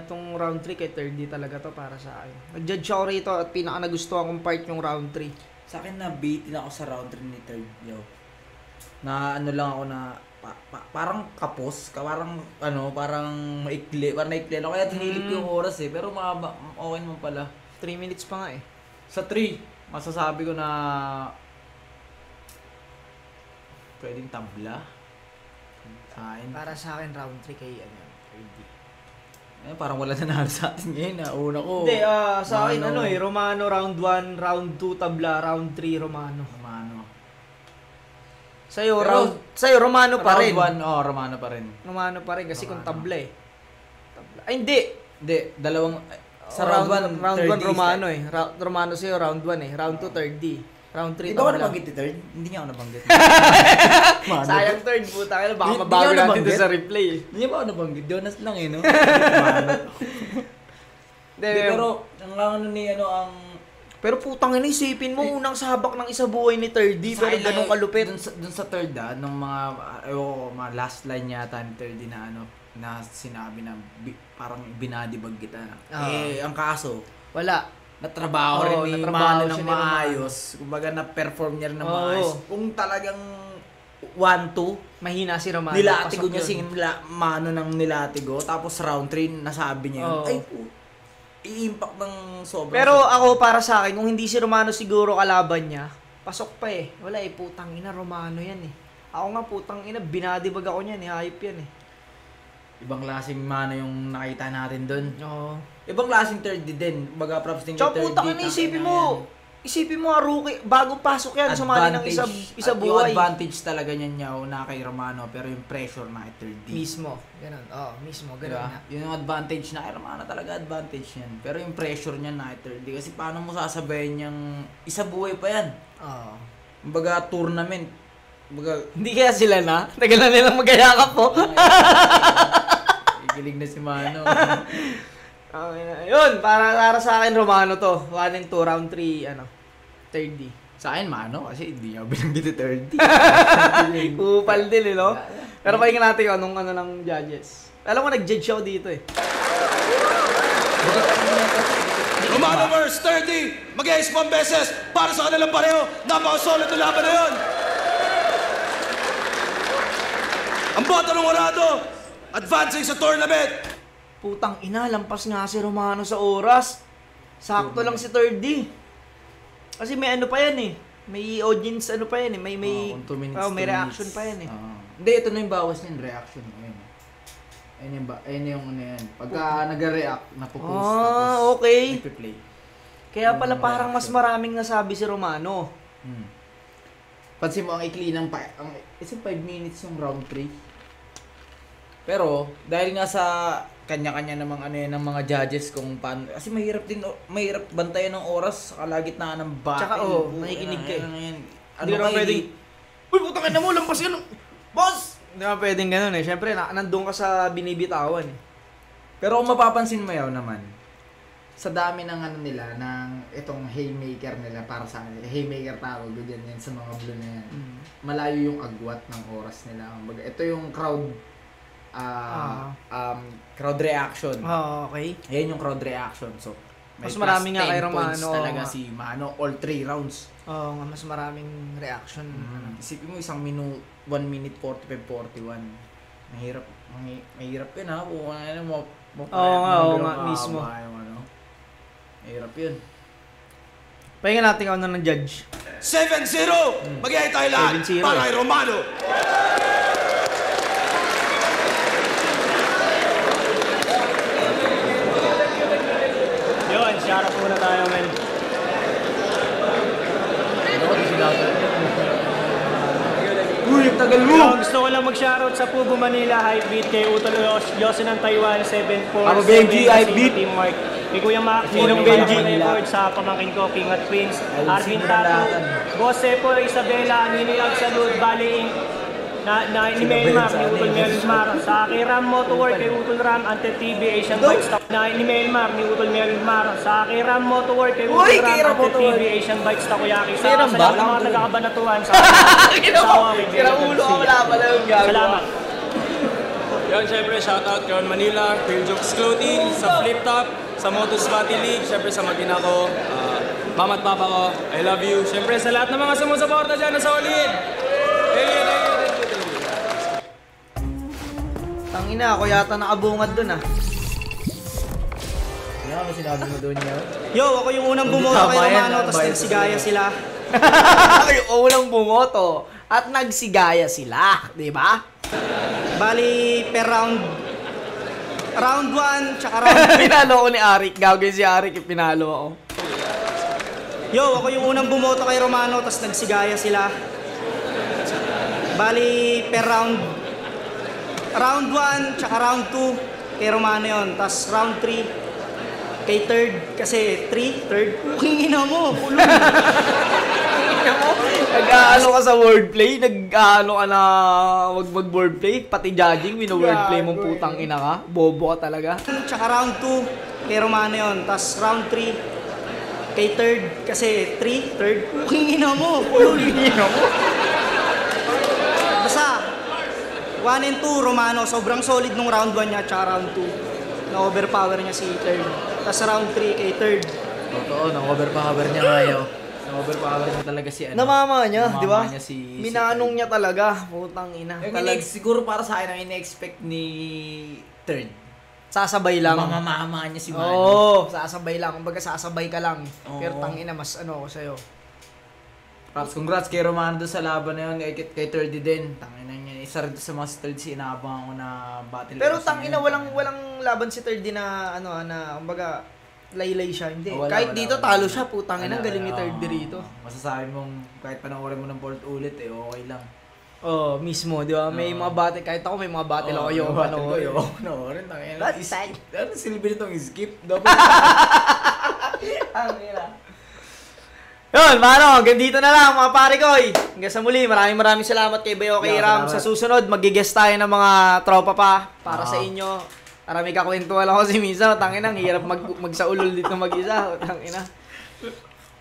Itong round 3 kay 30 talaga to para sa akin. Nag-judge ako rito at pinaka nagustuhan kong part yung round 3. Sa akin na beatin ako sa round 3 ni third. Yo. Na ano lang ako na parang kapos, parang parang maikli, parang naikli ako kaya tinilip ko yung oras eh, pero mahaba, okay naman pala. 3 minutes pa nga eh. Sa 3, masasabi ko na pwedeng tabla. Sa akin. Para sa akin round 3 kay 30. Parang wala na sa atin ngayon. Una ko. Hindi, sa akin Romano round 1, round 2 tabla, round 3 Romano. Sa'yo, Romano pa rin. Round 1, Romano pa rin. Romano pa rin kasi kung tabla eh. Ay, hindi. Hindi, dalawang... Sa round 1 Romano eh. Romano sa'yo, round 1 eh. Round 2, 30. Round 3, tabla. Ikaw nabanggit yung third? Hindi niya ako nabanggit. Sayang third, puta ka na. Baka mabago natin doon sa replay eh. Hindi niya ba ako nabanggit? Jonas lang eh, no? Pero, ang... Pero putang ina, isipin mo, unang sabak ng isa buhay ni 30, pero ganun kalupit. Dun sa third nung mga last line yata ni 30 na na sinabi na parang binadibag kita. Ang kaso, wala. Natrabaho rin ni Mano ng maayos. Kumbaga na-perform niya rin ng maayos. Kung talagang 1-2, mahina si Romano. Nilatigo niya si Mano ng nilatigo. Tapos round 3, nasabi niya yun. Ay, i-impact ng sobrang. Pero ako para sa akin, kung hindi si Romano siguro kalaban niya, pasok pa eh. Wala eh, putang ina, Romano yan eh. Ako nga putang ina, binadibag ako niyan eh, hype yan eh. Ibang klaseng Mano yung nakita natin doon. Oo. Ibang klaseng 30 din. Baga props din kay 30. Tsaka putang ina, isipin mo rookie, bagong pasok yan, sumali ng isa buhay. Yung advantage talaga niya na kay Romano, pero yung pressure na kay 30. Mismo, ganun. Mismo, ganun diba? na. Yung advantage na kay Romano talaga advantage yan. Pero yung pressure niya na kay 30, kasi paano mo sasabayin niyang isa buhay pa yan? Kumbaga tournament. Hindi kaya sila na? Tagal na nilang magayakap po. Ikilig na si Mano. Yun, para sa akin Romano to. 1 and 2, round 3, 30. Sa akin Mano, kasi hindi niya binanggit 30. Kupal din no? Pero pakinggan natin kung anong ng judges. Alam mo, nag-judge ako dito eh. Romano versus 30, mag-ice 1 beses para sa kanilang pareho. Napaka-solid na laban na yun. Ang bata ng Orado, advancing sa tournament. Putang ina, lampas nga si Romano sa oras. Sakto lang si 30. Kasi may pa yan eh. May audience pa yan eh. May reaction pa yan eh. Hindi, ito na yung bawas niyan, reaction. Ayun yung yan. Pagka nag-react, napopost. Okay. Nagpe-play. Kaya pala parang mas maraming nasabi si Romano. Pansin mo ang ikli ng 5 minutes yung round 3. Pero dahil nga sa kanya-kanya namang ng mga judges kung paano, kasi mahirap bantayan ng oras sa kalagitnaan ng battle. Tsaka nakikinig ka eh. Hindi naman pwedeng, uy, putang ina mo, lampas yan. Boss! Hindi naman pwedeng ganun eh. Siyempre, nandun ka sa binibitawan eh. Pero kung mapapansin mo naman, sa dami ng nila, ng itong haymaker nila para sa haymaker tawag, ganyan yan sa mga blue na yan. Malayo yung agwat ng oras nila. Ito yung crowd crowd reaction. Okay. Ayan yung crowd reaction. So, mas marami nga kay Romano talaga si Mano all 3 rounds. Oo, mas maraming reaction. Isipin mo 1 minute 45-41. Mahirap yun ha. Oo nga, mismo. Mahirap yun. Pahinga natin kung ano ng judge. 7-0! Mag-iay tayo lahat para kay Romano. Yun, shoutout muna tayo, men. Uy, tagal mo! Gusto ko lang mag-shoutout sa Pubo Manila, Hypebeat, kay Utol Yosin ng Taiwan, 747, Ako, Benji, Hypebeat. Team Mark. Kay Kuya Mac, Ninong Benji. sa pamangkin ko, King at Twins, Arvin Tato, Boss Sepo, Isabela, Ninoy Agsalud, Bali Inc., Ni Melmar, ni Utol Melmar. Sa Akiram Motorwork, kay Utol Ram, Ante TV, Asian Bikes. Ni Melmar, ni Utol Melmar. Sa Akiram Motorwork, kay Utol Ram, Ante TV, Asian Bikes, Takoyaki. Sa lahat ng mga taga-Kabanatuan. Kinaulo ka wala pala yung gagawa. Salamat. Yan, syempre, shoutout Crown Manila, Phil Jokes Clothing, sa Flip Top, sa Motos Battle League, syempre sa mag-ina ko, mama at papa ko, I love you. Syempre sa lahat ng mga sumusuporta dyan na solid. Thank you. Tangina, ako yata nakabungad dun ah. Ano ba sinabi mo doon niya? Yo, ako yung unang bumoto kay Romano, tapos nagsigaya sila. Yung unang bumoto at nagsigaya sila, di ba? Bali, per round 1, tsaka round 2. Pinalo ko ni Arik, gagawin si Arik, pinalo ako. Yo, ako yung unang bumoto kay Romano, tapos nagsigaya sila. Bali, per round 1, tsaka round 2, kay Romano yun. Tapos round 3, kay third, kasi third. Ina mo, pulong. Nag-aano ka sa wordplay, nag-aano ka na wag mag-wordplay, pati judging, wino-wordplay mong putang ina ka. Bobo ka talaga. Tsaka round 2, kay Romano yun. Tapos round 3, kay third, kasi third. Ina mo, pulong. Ina mo. Basta, 1 and 2, Romano, sobrang solid nung round 1 niya, tsaka round 2. Na-overpower niya si third. Tapos round 3 kay third. Totoo, na-overpower niya ngayon. Na-overpower niya talaga si ano. Namama niya, di ba? Niya si Minanong niya talaga, putang ina. Siguro para sa akin ang ine-expect ni third. Sasabay lang. Mamamama niya si Manny. Oo, sasabay lang. Kumbaga sasabay ka lang. Oo. Pero tangina, mas ano ako sa'yo. Congrats kay Romano doon sa laban na yun, kay third din. Tangina niya, isa rin sa mga third inabang ako na battle. Pero tangina, walang laban si third na ano na kumbaga laylay siya. Hindi. Kahit dito talo siya, putang ina, galing ni third dito. Masasabi mong kahit panoorin mo ng fourth ulit okay lang. Oh, mismo, di ba? May mga battle, kahit ako may mga battle ako yung panoorin. Panoorin, tangina. Ano silbi nitong skip? Tangina. Yun, mano, hanggang dito na lang mga pare ko. Hanggang sa muli, maraming salamat kay Bayo, kay Ram. Sa susunod, mag-guest tayo ng mga tropa pa para sa inyo. Marami kakwentuhan ako si Misa. Tangina, ang hirap magsaulol dito mag-isa. Tangina.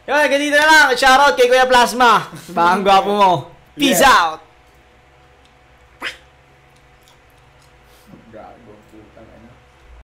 Yun, hanggang dito na lang. Shoutout kay Kuya Plasma. Bakang gwapo mo. Peace out! Gago, putang ano.